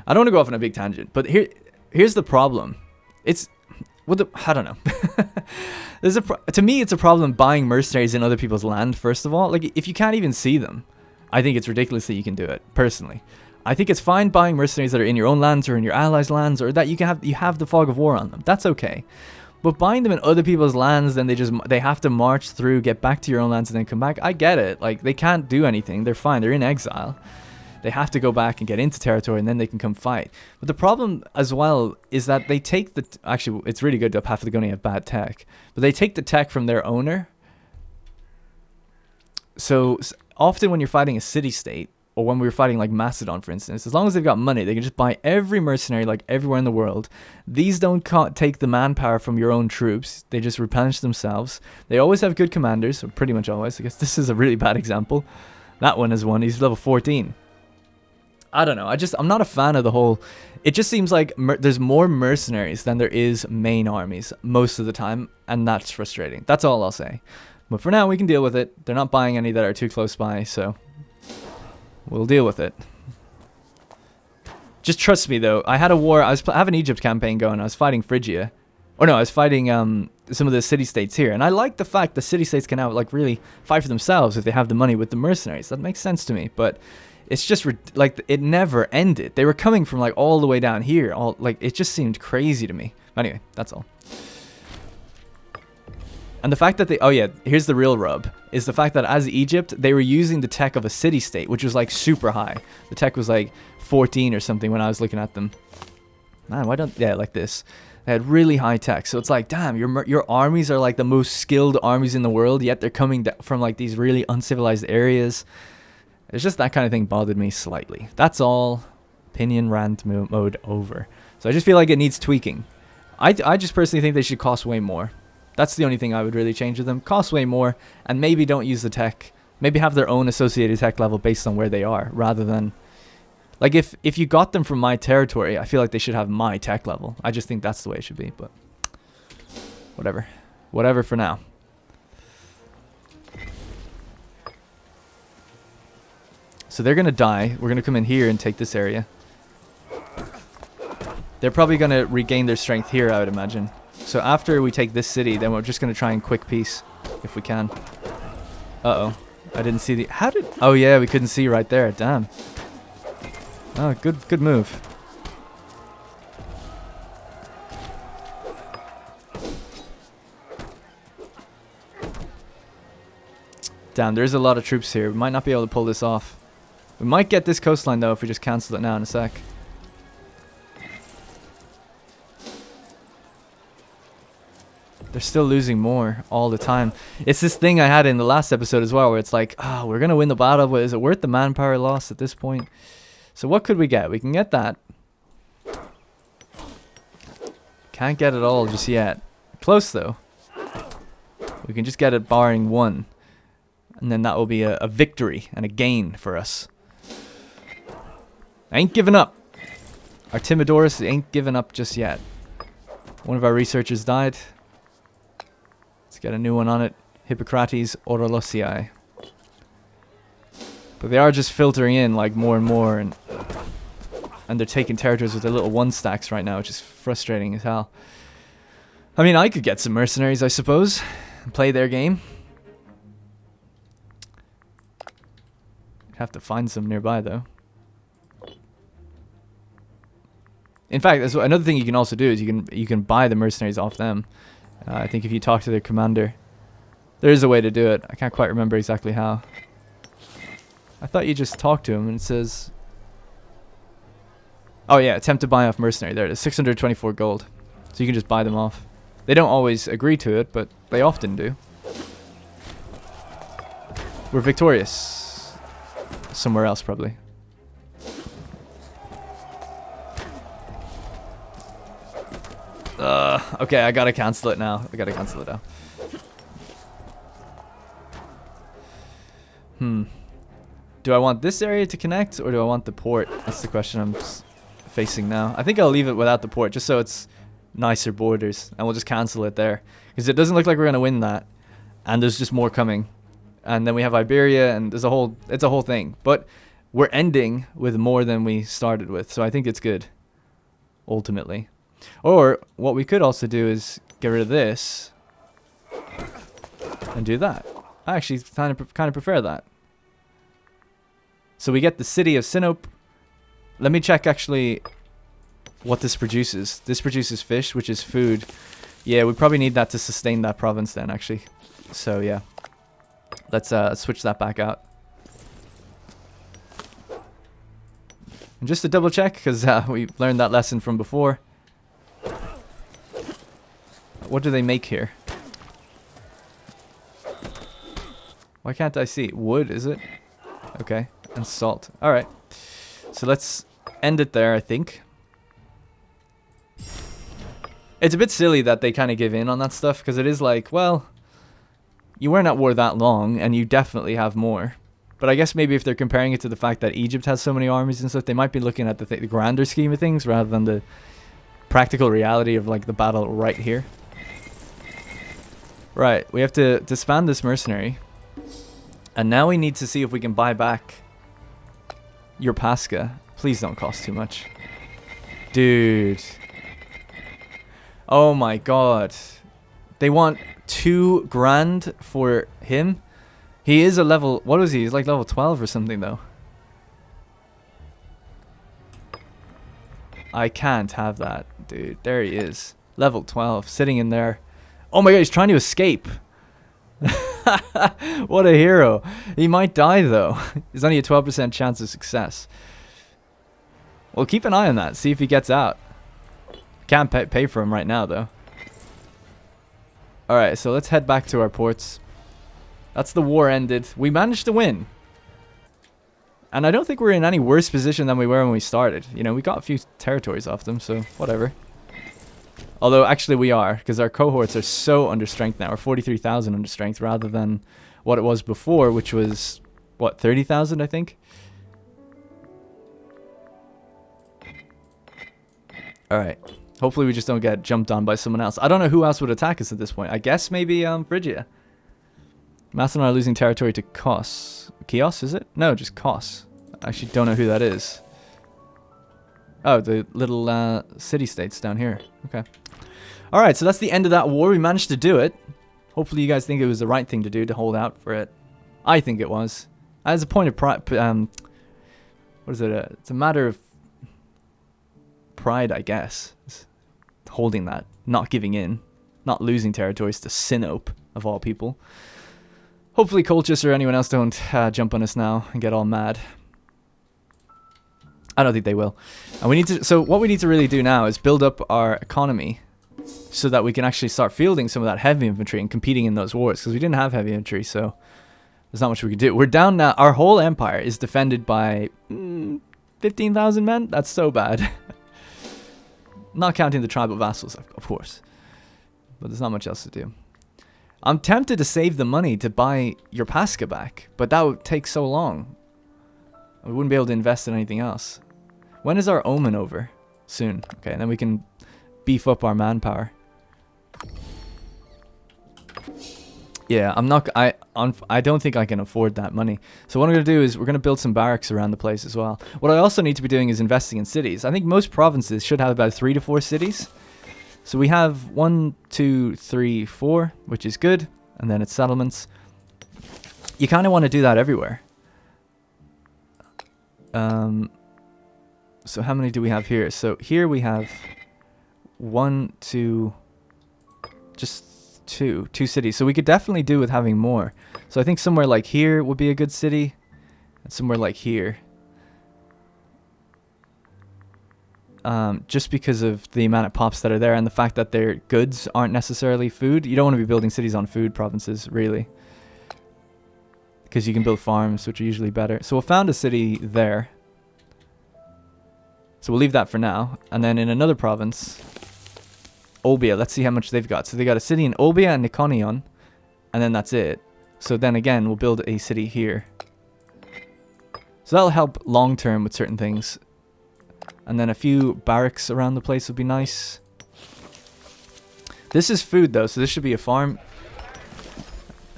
I don't want to go off on a big tangent, but here's the problem. It's... I don't know. To me, it's a problem buying mercenaries in other people's land, first of all. Like, if you can't even see them, I think it's ridiculous that you can do it, personally. I think it's fine buying mercenaries that are in your own lands or in your allies' lands, or that you have the fog of war on them. That's okay. But buying them in other people's lands, then they have to march through, get back to your own lands, and then come back. I get it. Like, they can't do anything. They're fine. They're in exile. They have to go back and get into territory, and then they can come fight. But the problem as well is that they take the... Actually, it's really good that Paphlagonia have bad tech. But they take the tech from their owner. So often when you're fighting a city-state, or when we were fighting like Macedon, for instance, as long as they've got money, they can just buy every mercenary like everywhere in the world. These don't take the manpower from your own troops. They just replenish themselves. They always have good commanders, or pretty much always. I guess this is a really bad example. That one is one. He's level 14. I don't know. I'm not a fan of the whole... It just seems like there's more mercenaries than there is main armies most of the time, and that's frustrating. That's all I'll say. But for now, we can deal with it. They're not buying any that are too close by, so... We'll deal with it. Just trust me, though. I had a war. I have an Egypt campaign going. I was fighting Phrygia. Or no, I was fighting some of the city-states here. And I like the fact the city-states can now like really fight for themselves if they have the money with the mercenaries. That makes sense to me. But it's just like it never ended. They were coming from like all the way down here. Like it just seemed crazy to me. Anyway, that's all. And the fact that they... Oh yeah, here's the real rub. Is the fact that as Egypt, they were using the tech of a city-state, which was like super high. The tech was like 14 or something when I was looking at them. Man, why don't... Yeah, like this. They had really high tech. So it's like, damn, your armies are like the most skilled armies in the world, yet they're coming from like these really uncivilized areas. It's just that kind of thing bothered me slightly. That's all. Opinion rant mode over. So I just feel like it needs tweaking. I just personally think they should cost way more. That's the only thing I would really change with them. Cost way more, and maybe don't use the tech. Maybe have their own associated tech level based on where they are, rather than... Like, if you got them from my territory, I feel like they should have my tech level. I just think that's the way it should be, but... Whatever. Whatever for now. So they're going to die. We're going to come in here and take this area. They're probably going to regain their strength here, I would imagine. So after we take this city, then we're just going to try and quick peace, if we can. Uh-oh. I didn't see the... How did... Oh, yeah, we couldn't see right there. Damn. Oh, good move. Damn, there's a lot of troops here. We might not be able to pull this off. We might get this coastline, though, if we just cancel it now in a sec. They're still losing more all the time. It's this thing I had in the last episode as well, where it's like, oh, we're going to win the battle, but is it worth the manpower loss at this point? So what could we get? We can get that. Can't get it all just yet. Close, though. We can just get it barring one. And then that will be a victory and a gain for us. I ain't giving up. Artemidorus ain't giving up just yet. One of our researchers died. Let's get a new one on it. Hippocrates Orolosii. But they are just filtering in like more and more, and they're taking territories with their little one stacks right now, which is frustrating as hell. I mean, I could get some mercenaries, I suppose, and play their game. Have to find some nearby, though. In fact, that's another thing you can also do is you can buy the mercenaries off them. I think if you talk to their commander, there is a way to do it. I can't quite remember exactly how. I thought you just talk to him and it says... Oh yeah, attempt to buy off mercenary. There it is, 624 gold. So you can just buy them off. They don't always agree to it, but they often do. We're victorious. Somewhere else, probably. Okay, I gotta cancel it now. Do I want this area to connect, or do I want the port? That's the question I'm facing now. I think I'll leave it without the port, just so it's nicer borders, and we'll just cancel it there. Because it doesn't look like we're gonna win that, and there's just more coming. And then we have Iberia, and it's a whole thing. But we're ending with more than we started with, so I think it's good, ultimately. Or what we could also do is get rid of this and do that. I actually kind of prefer that. So we get the city of Sinope. Let me check actually what this produces. This produces fish, which is food. Yeah, we probably need that to sustain that province then, actually. So, yeah. Let's switch that back out. And just to double check, because we learned that lesson from before. What do they make here? Why can't I see? Wood, is it? Okay. And salt. Alright. So let's end it there, I think. It's a bit silly that they kind of give in on that stuff, because it is like, well, you weren't at war that long, and you definitely have more. But I guess maybe if they're comparing it to the fact that Egypt has so many armies and stuff, they might be looking at the grander scheme of things rather than the practical reality of like the battle right here. Right, we have to disband this mercenary. And now we need to see if we can buy back your Pascha. Please don't cost too much. Dude. Oh my god. They want 2 grand for him? He is a level... What is he? He's like level 12 or something though. I can't have that, dude. There he is. Level 12. Sitting in there. Oh my god, he's trying to escape. What a hero. He might die though. There's only a 12% chance of success. Well, keep an eye on that. See if he gets out. Can't pay for him right now though. Alright, so let's head back to our ports. That's the war ended. We managed to win. And I don't think we're in any worse position than we were when we started. You know, we got a few territories off them, so whatever. Although, actually we are, because our cohorts are so under strength now. We're 43,000 under strength rather than what it was before, which was, what, 30,000, I think? Alright. Hopefully we just don't get jumped on by someone else. I don't know who else would attack us at this point. I guess maybe Phrygia. Macedon are losing territory to Kos. Chios, is it? No, just Kos. I actually don't know who that is. Oh, the little city-states down here. Okay. Alright, so that's the end of that war. We managed to do it. Hopefully you guys think it was the right thing to do, to hold out for it. I think it was. As a point of pride... what is it? It's a matter of pride, I guess. It's holding that. Not giving in. Not losing territories to Sinope, of all people. Hopefully Colchis or anyone else don't jump on us now and get all mad. I don't think they will. And we need to. So what we need to really do now is build up our economy, so that we can actually start fielding some of that heavy infantry and competing in those wars. Because we didn't have heavy infantry, so there's not much we can do. We're down now. Our whole empire is defended by 15,000 men. That's so bad. Not counting the tribal vassals, of course. But there's not much else to do. I'm tempted to save the money to buy your Pascha back, but that would take so long. We wouldn't be able to invest in anything else. When is our Omen over? Soon. Okay, and then we can beef up our manpower. Yeah, I don't think I can afford that money. So what I'm going to do is we're going to build some barracks around the place as well. What I also need to be doing is investing in cities. I think most provinces should have about 3 to 4 cities. So we have 1, 2, 3, 4, which is good. And then it's settlements. You kind of want to do that everywhere. So how many do we have here? So here we have 1, 2, just 2 cities. So we could definitely do with having more. So I think somewhere like here would be a good city. And somewhere like here. Just because of the amount of pops that are there and the fact that their goods aren't necessarily food. You don't want to be building cities on food provinces, really. Because you can build farms, which are usually better. So we'll found a city there. So we'll leave that for now. And then in another province, Olbia. Let's see how much they've got. So they got a city in Olbia and Nikonion. And then that's it. So then again, we'll build a city here. So that'll help long term with certain things. And then a few barracks around the place would be nice. This is food though, so this should be a farm.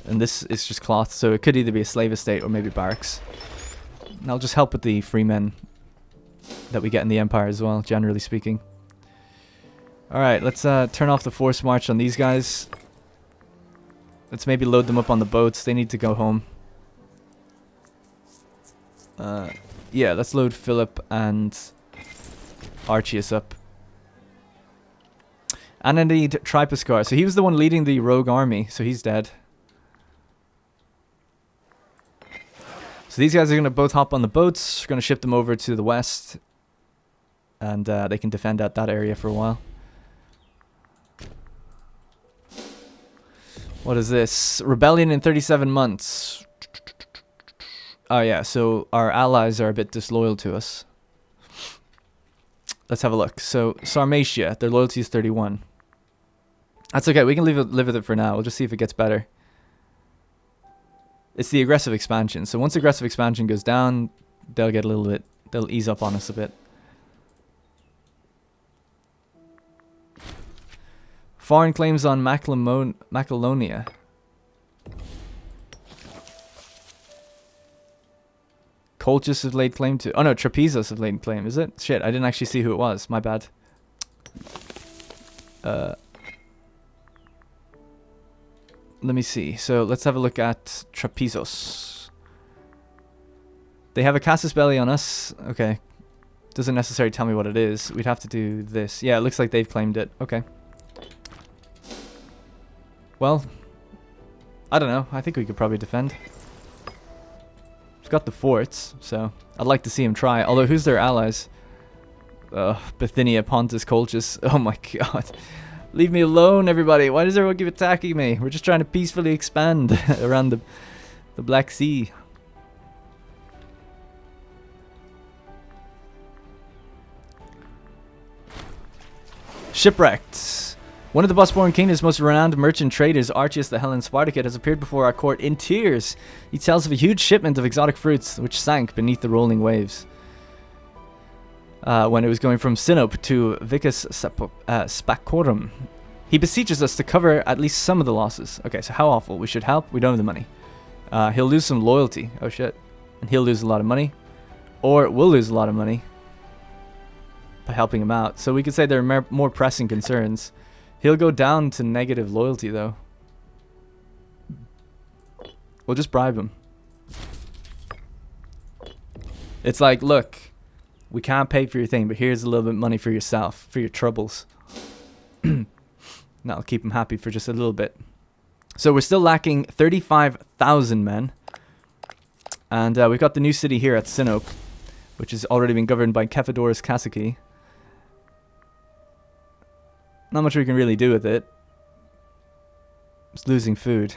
And this is just cloth, so it could either be a slave estate or maybe barracks. And that'll just help with the free men that we get in the Empire as well, generally speaking. Alright, let's turn off the force march on these guys. Let's maybe load them up on the boats. They need to go home. Yeah, let's load Philip and Archius up. Anandid Tripaskar. So he was the one leading the rogue army. So he's dead. So these guys are going to both hop on the boats. We're going to ship them over to the west. And they can defend out that area for a while. What is this? Rebellion in 37 months. Oh yeah, so our allies are a bit disloyal to us. Let's have a look. So Sarmatia, their loyalty is 31. That's okay, we can live with it for now. We'll just see if it gets better. It's the aggressive expansion. So once aggressive expansion goes down, they'll get a little bit, they'll ease up on us a bit. Foreign claims on Macedonia. Colchis have laid claim to... Oh no, Trapezos have laid claim, is it? Shit, I didn't actually see who it was. My bad. Let me see. So let's have a look at Trapezos. They have a casus belli on us. Okay. Doesn't necessarily tell me what it is. We'd have to do this. Yeah, it looks like they've claimed it. Okay. Well, I don't know. I think we could probably defend. We've got the forts, so I'd like to see him try. Although, who's their allies? Bithynia, Pontus, Colchis. Oh my god. Leave me alone, everybody. Why does everyone keep attacking me? We're just trying to peacefully expand around the Black Sea. Shipwrecked. One of the Bosporan Kingdom's most renowned merchant traders, Archias the Hellen Spartacid, has appeared before our court in tears. He tells of a huge shipment of exotic fruits which sank beneath the rolling waves when it was going from Sinope to Vicus Spacorum. He beseeches us to cover at least some of the losses. Okay, so how awful. We should help. We don't have the money. He'll lose some loyalty. Oh shit. And he'll lose a lot of money. Or we'll lose a lot of money by helping him out. So we could say there are more pressing concerns. He'll go down to negative loyalty, though. We'll just bribe him. It's like, look, we can't pay for your thing, but here's a little bit of money for yourself, for your troubles. That'll keep him happy for just a little bit. So we're still lacking 35,000 men. And we've got the new city here at Sinope, which has already been governed by Kephidoros Kasaki. Not much we can really do with it. It's losing food,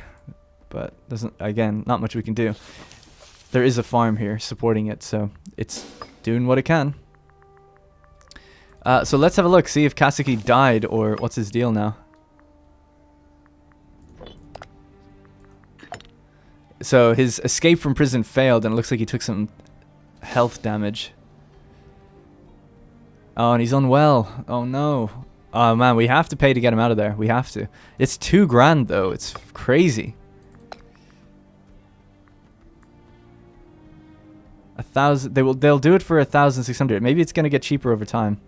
but again, not much we can do. There is a farm here supporting it, so it's doing what it can. So let's have a look, see if Kasaki died or what's his deal now. So his escape from prison failed, and it looks like he took some health damage. Oh, and he's unwell. Oh no. Oh man, we have to pay to get him out of there. We have to. It's 2 grand though. It's crazy. 1,000. They'll do it for 1,600. Maybe it's gonna get cheaper over time.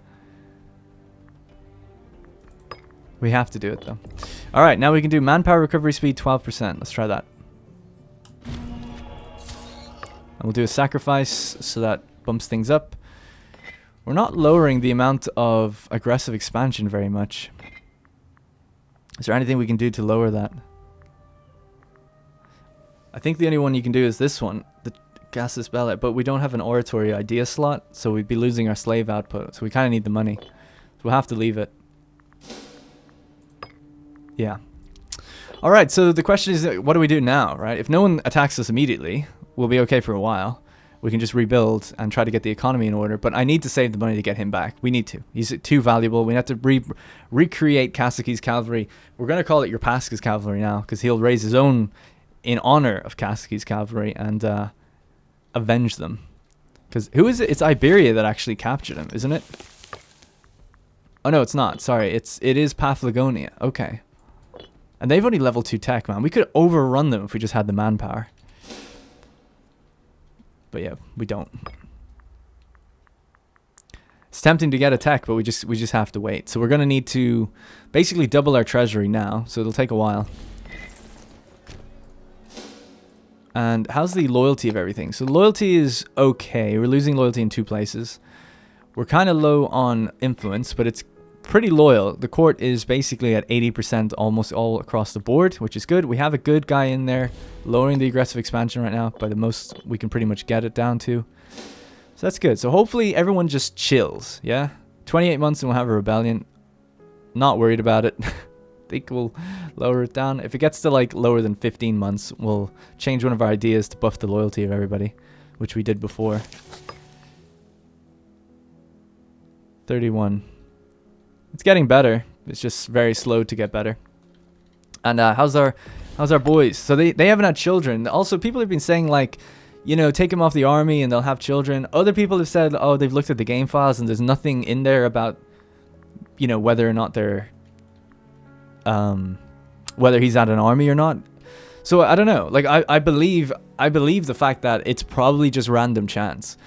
We have to do it though. All right, now we can do manpower recovery speed 12%. Let's try that. And we'll do a sacrifice so that bumps things up. We're not lowering the amount of aggressive expansion very much. Is there anything we can do to lower that? I think the only one you can do is this one, the Casus Belli, but we don't have an oratory idea slot, so we'd be losing our slave output, so we kind of need the money. So we'll have to leave it. Yeah. Alright, so the question is, what do we do now, right? If no one attacks us immediately, we'll be okay for a while. We can just rebuild and try to get the economy in order. But I need to save the money to get him back. We need to. He's too valuable. We have to recreate Kasaki's cavalry. We're going to call it Urpaska's cavalry now, because he'll raise his own in honor of Kasaki's cavalry and avenge them. Because who is it? It's Iberia that actually captured him, isn't it? Oh no, it's not. Sorry, it is Paphlagonia. Okay. And they've only level 2 tech, man. We could overrun them if we just had the manpower. But yeah, we don't. It's tempting to get a tech, but we just have to wait. So we're gonna need to basically double our treasury now, so it'll take a while. And how's the loyalty of everything? So loyalty is okay. We're losing loyalty in 2 places. We're kind of low on influence, but it's pretty loyal. The court is basically at 80% almost all across the board, which is good. We have a good guy in there lowering the aggressive expansion right now by the most we can pretty much get it down to. So that's good. So hopefully everyone just chills, yeah? 28 months and we'll have a rebellion. Not worried about it. Think we'll lower it down. If it gets to like lower than 15 months, we'll change one of our ideas to buff the loyalty of everybody, which we did before. 31. It's getting better. It's just very slow to get better. And how's our boys? So they haven't had children. Also, people have been saying like, you know, take them off the army and they'll have children. Other people have said, oh, they've looked at the game files and there's nothing in there about, you know, whether or not they're whether he's at an army or not. So I don't know. Like I believe the fact that it's probably just random chance.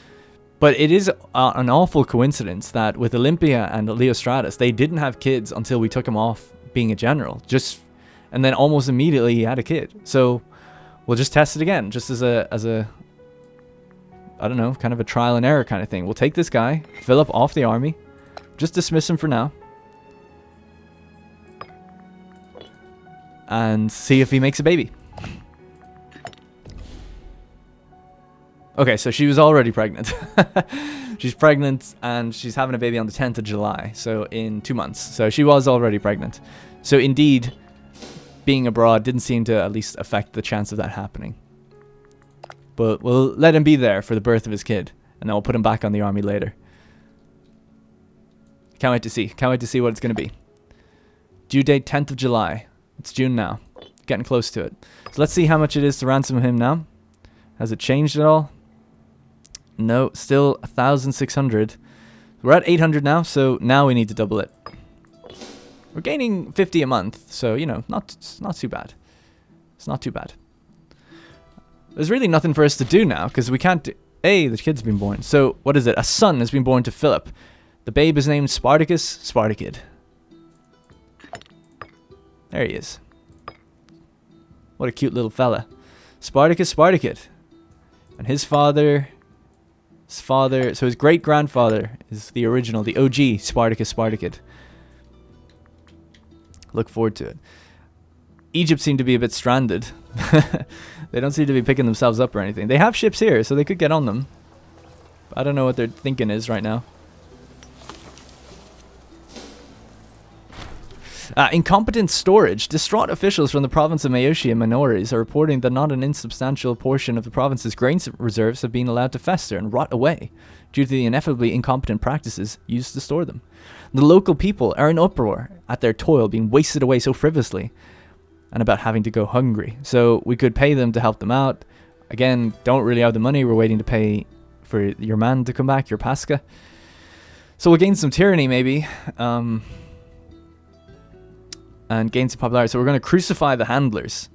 But it is an awful coincidence that with Olympia and Leostratus, they didn't have kids until we took him off being a general. And then almost immediately he had a kid. So we'll just test it again, just as a I don't know, kind of a trial and error kind of thing. We'll take this guy, Philip off the army, just dismiss him for now. And see if he makes a baby. Okay, so she was already pregnant. She's pregnant and she's having a baby on the 10th of July. So in 2 months. So she was already pregnant. So indeed, being abroad didn't seem to at least affect the chance of that happening. But we'll let him be there for the birth of his kid. And then we'll put him back on the army later. Can't wait to see. Can't wait to see what it's going to be. Due date 10th of July. It's June now. Getting close to it. So let's see how much it is to ransom him now. Has it changed at all? No, still 1,600. We're at 800 now, so now we need to double it. We're gaining 50 a month, so, you know, not too bad. It's not too bad. There's really nothing for us to do now, because we can't do... Hey, the kid's been born. So, what is it? A son has been born to Philip. The babe is named Spartacus Spartakid. There he is. What a cute little fella. Spartacus Spartakid. And his father... so his great-grandfather is the original, the OG Spartacus Spartakid. Look forward to it. Egypt seemed to be a bit stranded. They don't seem to be picking themselves up or anything. They have ships here, so they could get on them. But I don't know what their thinking is right now. Incompetent Storage. Distraught officials from the province of Maeotia and Minories are reporting that not an insubstantial portion of the province's grain reserves have been allowed to fester and rot away due to the ineffably incompetent practices used to store them. The local people are in uproar at their toil being wasted away so frivolously and about having to go hungry. So we could pay them to help them out. Again, don't really have the money. We're waiting to pay for your man to come back, your Pascha. So we'll gain some tyranny maybe. And gain some popularity. So we're going to crucify the handlers.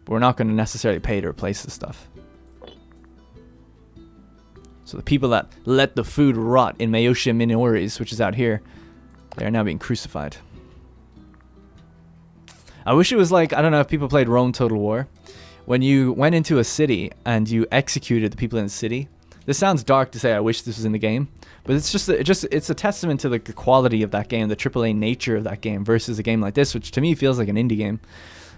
But we're not going to necessarily pay to replace the stuff. So the people that let the food rot in Maeotia Minories, which is out here, they are now being crucified. I wish it was like, I don't know if people played Rome Total War. When you went into a city and you executed the people in the city. This sounds dark to say I wish this was in the game. But it's a testament to the quality of that game, the AAA nature of that game versus a game like this, which to me feels like an indie game.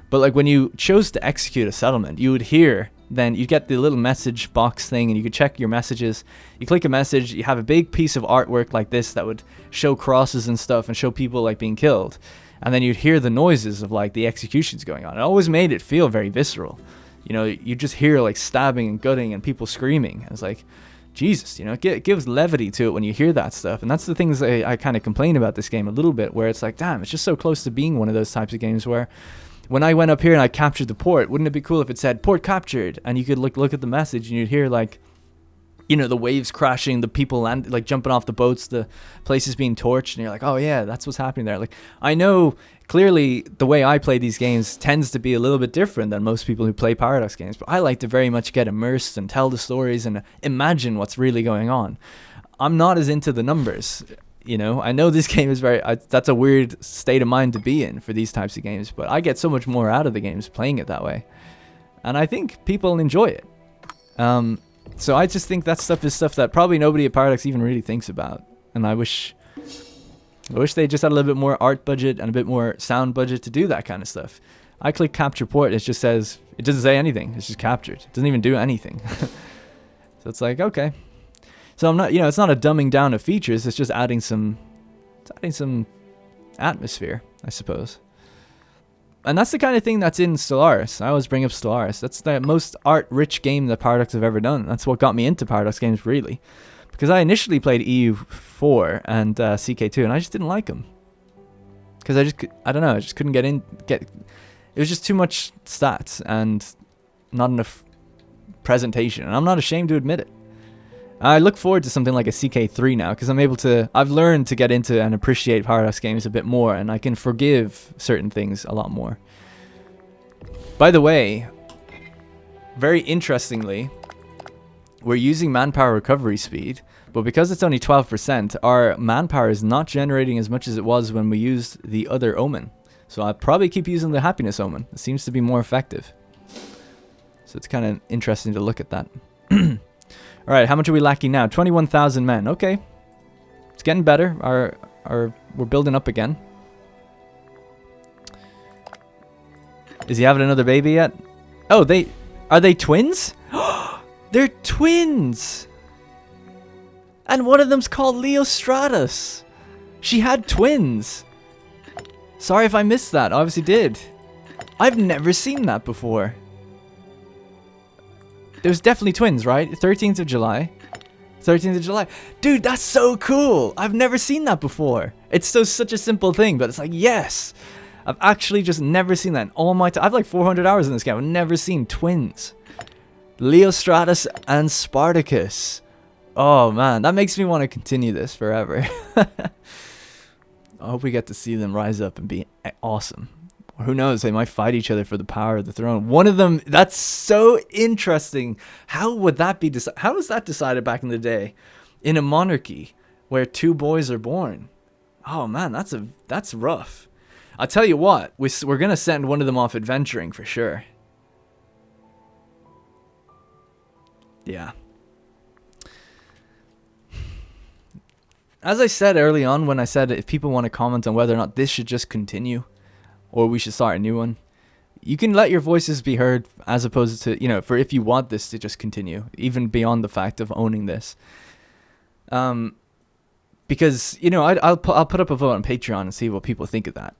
But like when you chose to execute a settlement, you would hear, then you'd get the little message box thing and you could check your messages. You click a message, you have a big piece of artwork like this that would show crosses and stuff and show people like being killed. And then you'd hear the noises of like the executions going on. It always made it feel very visceral. You know, you just hear like stabbing and gutting and people screaming. It's like, Jesus, you know, it gives levity to it when you hear that stuff. And that's the things I kind of complain about this game a little bit, where it's like, damn, it's just so close to being one of those types of games where when I went up here and I captured the port, wouldn't it be cool if it said port captured? And you could look at the message and you'd hear like, you know, the waves crashing, the people like jumping off the boats, the places being torched, and you're like, oh yeah, that's what's happening there. Like, I know clearly the way I play these games tends to be a little bit different than most people who play Paradox games, but I like to very much get immersed and tell the stories and imagine what's really going on. I'm not as into the numbers, you know. I know this game is that's a weird state of mind to be in for these types of games, but I get so much more out of the games playing it that way, and I think people enjoy it. So I just think that stuff is stuff that probably nobody at Paradox even really thinks about, and I wish I wish they just had a little bit more art budget and a bit more sound budget to do that kind of stuff. I click capture port, it just says, it doesn't say anything, it's just captured. It doesn't even do anything. So it's like, okay. So I'm not, it's not a dumbing down of features, it's just adding some atmosphere, I suppose. And that's the kind of thing that's in Stellaris. I always bring up Stellaris. That's the most art-rich game that Paradox have ever done. That's what got me into Paradox games, really. Because I initially played EU4 and CK2, and I just didn't like them. Because I don't know, I just couldn't get. It was just too much stats and not enough presentation. And I'm not ashamed to admit it. I look forward to something like a CK3 now, because I've learned to get into and appreciate Paradox games a bit more, and I can forgive certain things a lot more. By the way, very interestingly, we're using manpower recovery speed, but because it's only 12%, our manpower is not generating as much as it was when we used the other omen. So I'll probably keep using the happiness omen. It seems to be more effective. So it's kind of interesting to look at that. Alright, how much are we lacking now? 21,000 men. Okay. It's getting better. We're building up again. Is he having another baby yet? Oh, are they twins? They're twins! And one of them's called Leostratus. She had twins. Sorry if I missed that. I obviously did. I've never seen that before. There was definitely twins, right? 13th of July. 13th of July. Dude, that's so cool. I've never seen that before. It's such a simple thing, but it's like, yes. I've actually just never seen that in all my time. I've like 400 hours in this game. I've never seen twins. Leostratus and Spartacus. Oh, man. That makes me want to continue this forever. I hope we get to see them rise up and be awesome. Who knows, they might fight each other for the power of the throne. One of them, that's so interesting. How would that be how was that decided back in the day in a monarchy where two boys are born? Oh man, that's rough. I'll tell you what, we're going to send one of them off adventuring for sure. Yeah. As I said early on when I said if people want to comment on whether or not this should just continue or we should start a new one, you can let your voices be heard as opposed to, for if you want this to just continue, even beyond the fact of owning this. Because, I'll put up a vote on Patreon and see what people think of that.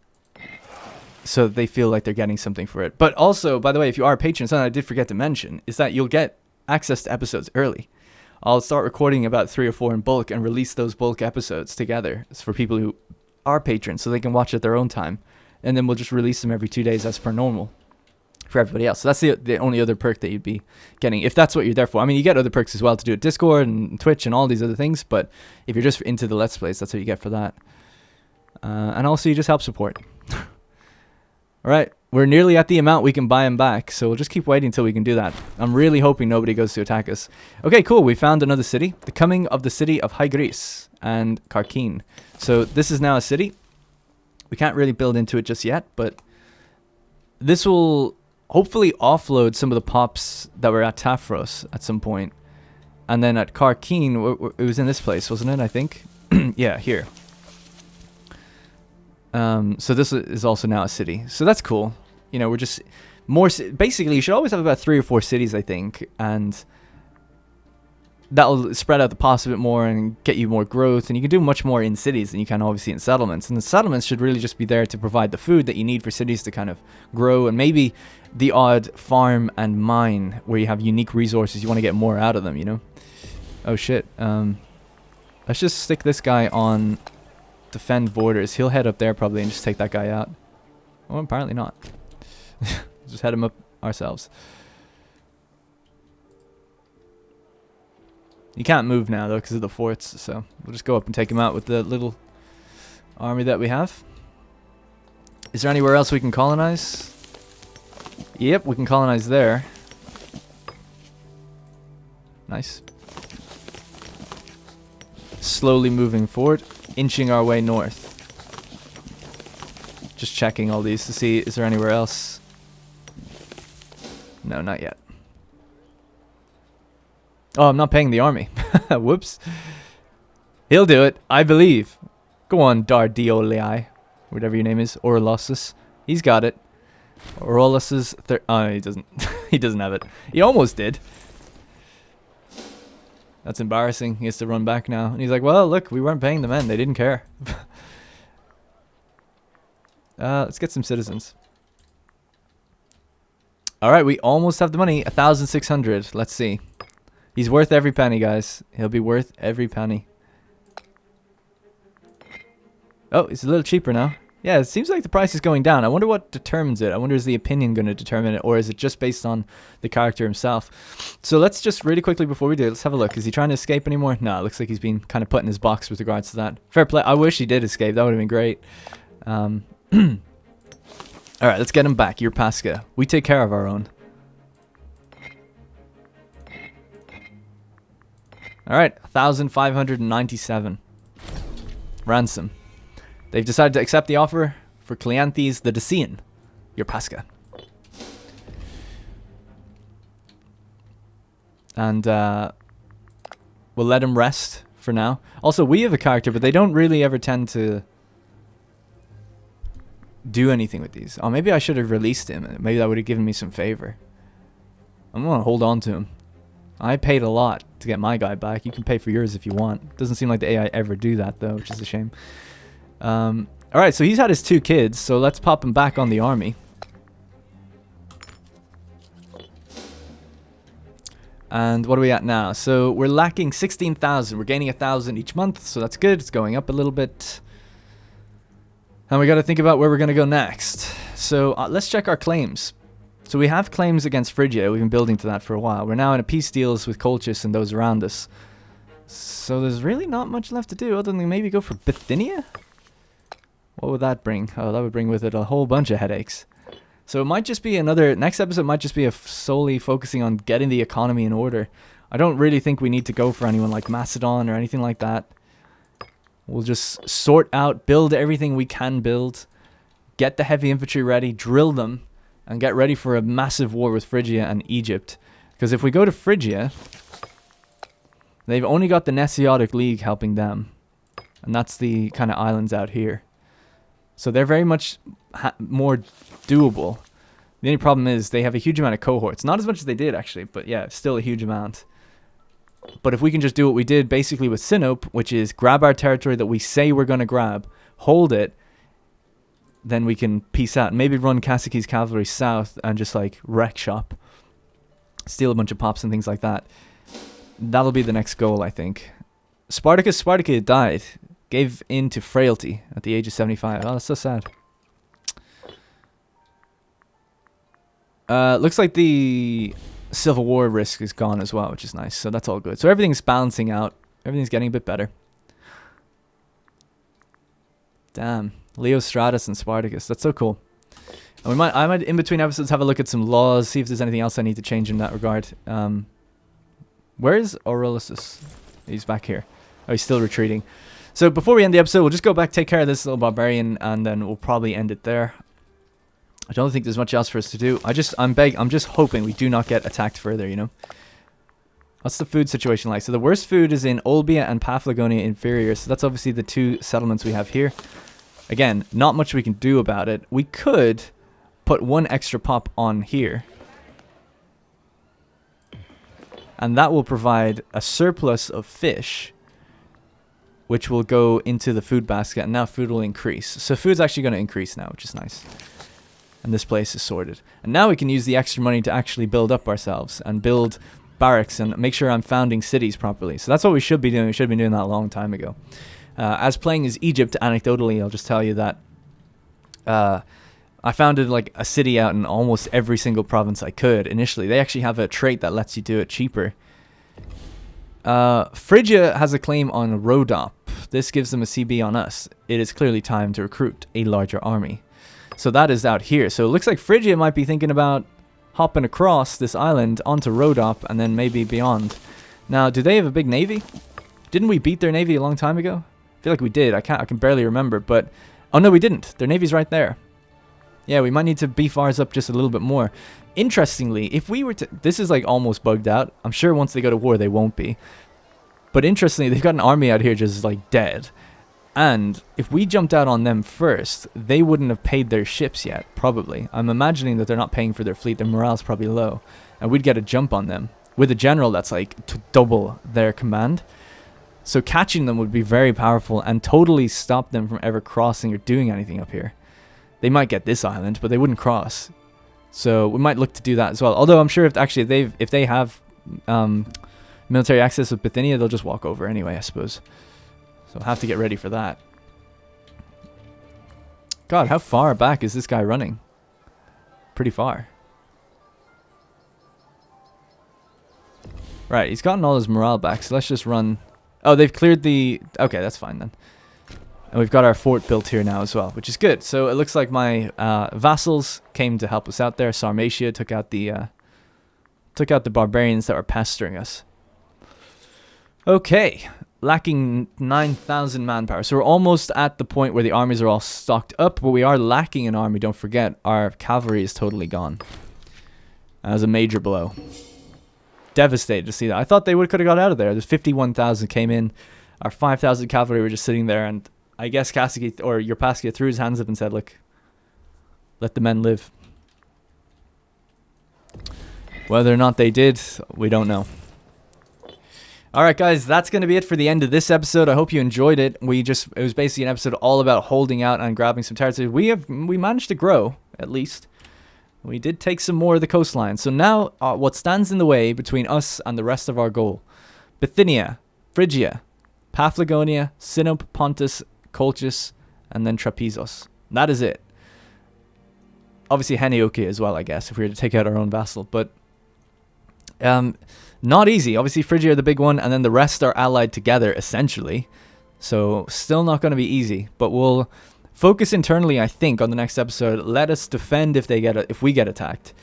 So they feel like they're getting something for it. But also, by the way, if you are a patron, something I did forget to mention is that you'll get access to episodes early. I'll start recording about 3 or 4 in bulk and release those bulk episodes together. It's for people who are patrons so they can watch at their own time. And then we'll just release them every 2 days as per normal for everybody else. So that's the only other perk that you'd be getting, if that's what you're there for. I mean, you get other perks as well to do at Discord and Twitch and all these other things. But if you're just into the Let's Plays, that's what you get for that. And also, you just help support. All right. We're nearly at the amount we can buy them back. So we'll just keep waiting until we can do that. I'm really hoping nobody goes to attack us. Okay, cool. We found another city. The coming of the city of High Greece and Karkin. So this is now a city. We can't really build into it just yet, but this will hopefully offload some of the pops that were at Tafros at some point. And then at Karkin, it was in this place, wasn't it, I think? Yeah, here. So this is also now a city. So that's cool. We're just more... Basically, you should always have about 3 or 4 cities, I think, and that'll spread out the pops a bit more and get you more growth, and you can do much more in cities than you can obviously in settlements. And the settlements should really just be there to provide the food that you need for cities to kind of grow, and maybe the odd farm and mine where you have unique resources you want to get more out of them, Oh shit. Let's just stick this guy on defend borders. He'll head up there probably and just take that guy out. Well, apparently not. Just head him up ourselves. You can't move now, though, because of the forts, so we'll just go up and take him out with the little army that we have. Is there anywhere else we can colonize? Yep, we can colonize there. Nice. Slowly moving forward, inching our way north. Just checking all these to see, is there anywhere else? No, not yet. Oh, I'm not paying the army. Whoops. He'll do it, I believe. Go on, Dardiolii. Whatever your name is. Orlosus. He's got it. Orlosus... Oh, he doesn't. He doesn't have it. He almost did. That's embarrassing. He has to run back now. And he's like, well, look, we weren't paying the men. They didn't care. Let's get some citizens. Alright, we almost have the money. 1,600. Let's see. He's worth every penny, guys. He'll be worth every penny. Oh, it's a little cheaper now. Yeah, it seems like the price is going down. I wonder what determines it. I wonder, is the opinion going to determine it, or is it just based on the character himself? So let's just really quickly, before we do, let's have a look. Is he trying to escape anymore? No, it looks like he's been kind of put in his box with regards to that. Fair play. I wish he did escape. That would have been great. Alright, let's get him back. You're Pasca. We take care of our own. Alright, 1,597. Ransom. They've decided to accept the offer for Cleanthes the Dacian. Your Pasca. And we'll let him rest for now. Also, we have a character, but they don't really ever tend to do anything with these. Oh, maybe I should have released him. Maybe that would have given me some favor. I'm going to hold on to him. I paid a lot to get my guy back. You can pay for yours if you want. Doesn't seem like the AI ever do that, though, which is a shame. Alright, so he's had his 2 kids, so let's pop him back on the army. And what are we at now? So we're lacking 16,000. We're gaining 1,000 each month, so that's good. It's going up a little bit. And we got to think about where we're going to go next. So let's check our claims. So we have claims against Phrygia. We've been building to that for a while. We're now in a peace deals with Colchis and those around us. So there's really not much left to do other than maybe go for Bithynia? What would that bring? Oh, that would bring with it a whole bunch of headaches. So it might just be another... Next episode might just be solely focusing on getting the economy in order. I don't really think we need to go for anyone like Macedon or anything like that. We'll just sort out, build everything we can build, get the heavy infantry ready, drill them, and get ready for a massive war with Phrygia and Egypt. Because if we go to Phrygia, they've only got the Nesiotic League helping them. And that's the kind of islands out here. So they're very much more doable. The only problem is they have a huge amount of cohorts. Not as much as they did, actually, but yeah, still a huge amount. But if we can just do what we did basically with Sinope, which is grab our territory that we say we're going to grab, hold it, then we can peace out. Maybe run Kasaki's cavalry south and just like wreck shop. Steal a bunch of pops and things like that. That'll be the next goal, I think. Spartacus died. Gave in to frailty at the age of 75. Oh, that's so sad. Looks like the Civil War risk is gone as well, which is nice. So that's all good. So everything's balancing out. Everything's getting a bit better. Damn. Leo Stratus and Spartacus. That's so cool. And I might in between episodes have a look at some laws, see if there's anything else I need to change in that regard. Where is Aurelius? He's back here. Oh, he's still retreating. So before we end the episode, we'll just go back, take care of this little barbarian, and then we'll probably end it there. I don't think there's much else for us to do. I'm just hoping we do not get attacked further, you know? What's the food situation like? So the worst food is in Olbia and Paphlagonia Inferior. So that's obviously the 2 settlements we have here. Again, not much we can do about it. We could put 1 extra pop on here. And that will provide a surplus of fish, which will go into the food basket, and now food will increase. So food's actually going to increase now, which is nice. And this place is sorted. And now we can use the extra money to actually build up ourselves and build barracks and make sure I'm founding cities properly. So that's what we should be doing. We should have been doing that a long time ago. As playing as Egypt, anecdotally, I'll just tell you that I founded like a city out in almost every single province I could initially. They actually have a trait that lets you do it cheaper. Phrygia has a claim on Rhodop. This gives them a CB on us. It is clearly time to recruit a larger army. So that is out here. So it looks like Phrygia might be thinking about hopping across this island onto Rhodop and then maybe beyond. Now, do they have a big navy? Didn't we beat their navy a long time ago? I feel like we did. I can barely remember, but oh no, we didn't. Their navy's right there. Yeah, we might need to beef ours up just a little bit more. Interestingly, if we were to... This is like almost bugged out. I'm sure once they go to war, they won't be. But interestingly, they've got an army out here just like dead. And if we jumped out on them first, they wouldn't have paid their ships yet, probably. I'm imagining that they're not paying for their fleet. Their morale's probably low. And we'd get a jump on them with a general that's like to double their command. So catching them would be very powerful and totally stop them from ever crossing or doing anything up here. They might get this island, but they wouldn't cross. So we might look to do that as well. Although I'm sure if they have military access with Bithynia, they'll just walk over anyway, I suppose. So we'll have to get ready for that. God, how far back is this guy running? Pretty far. Right, he's gotten all his morale back, so let's just run. Oh, they've cleared the... Okay, that's fine then. And we've got our fort built here now as well, which is good. So it looks like my vassals came to help us out there. Sarmatia took out the barbarians that were pestering us. Okay, lacking 9,000 manpower. So we're almost at the point where the armies are all stocked up, but we are lacking an army. Don't forget, our cavalry is totally gone. That was a major blow. Devastated to see that. I thought they could have got out of there. There's 51,000 came in. Our 5,000 cavalry were just sitting there, and I guess Kasagi or Yerpaskia threw his hands up and said, "Look, let the men live." Whether or not they did, we don't know. Alright guys, that's going to be it for the end of this episode. I hope you enjoyed it. It was basically an episode all about holding out and grabbing some territory. We managed to grow, at least. We did take some more of the coastline. So now, what stands in the way between us and the rest of our goal? Bithynia, Phrygia, Paphlagonia, Sinope, Pontus, Colchis, and then Trapezus. That is it. Obviously Heniokia as well, I guess, if we were to take out our own vassal. But not easy. Obviously Phrygia are the big one, and then the rest are allied together, essentially. So still not going to be easy. But we'll focus internally, I think, on the next episode. Let us defend if we get attacked.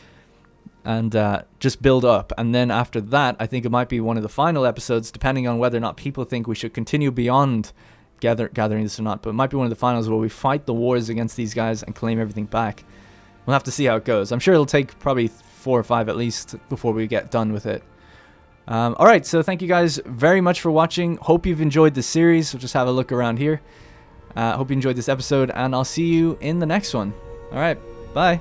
And just build up. And then after that, I think it might be one of the final episodes, depending on whether or not people think we should continue beyond gathering this or not. But it might be one of the finals where we fight the wars against these guys and claim everything back. We'll have to see how it goes. I'm sure it'll take probably 4 or 5 at least before we get done with it. Alright, so thank you guys very much for watching. Hope you've enjoyed the series. We'll just have a look around here. Hope you enjoyed this episode, and I'll see you in the next one. Alright, bye.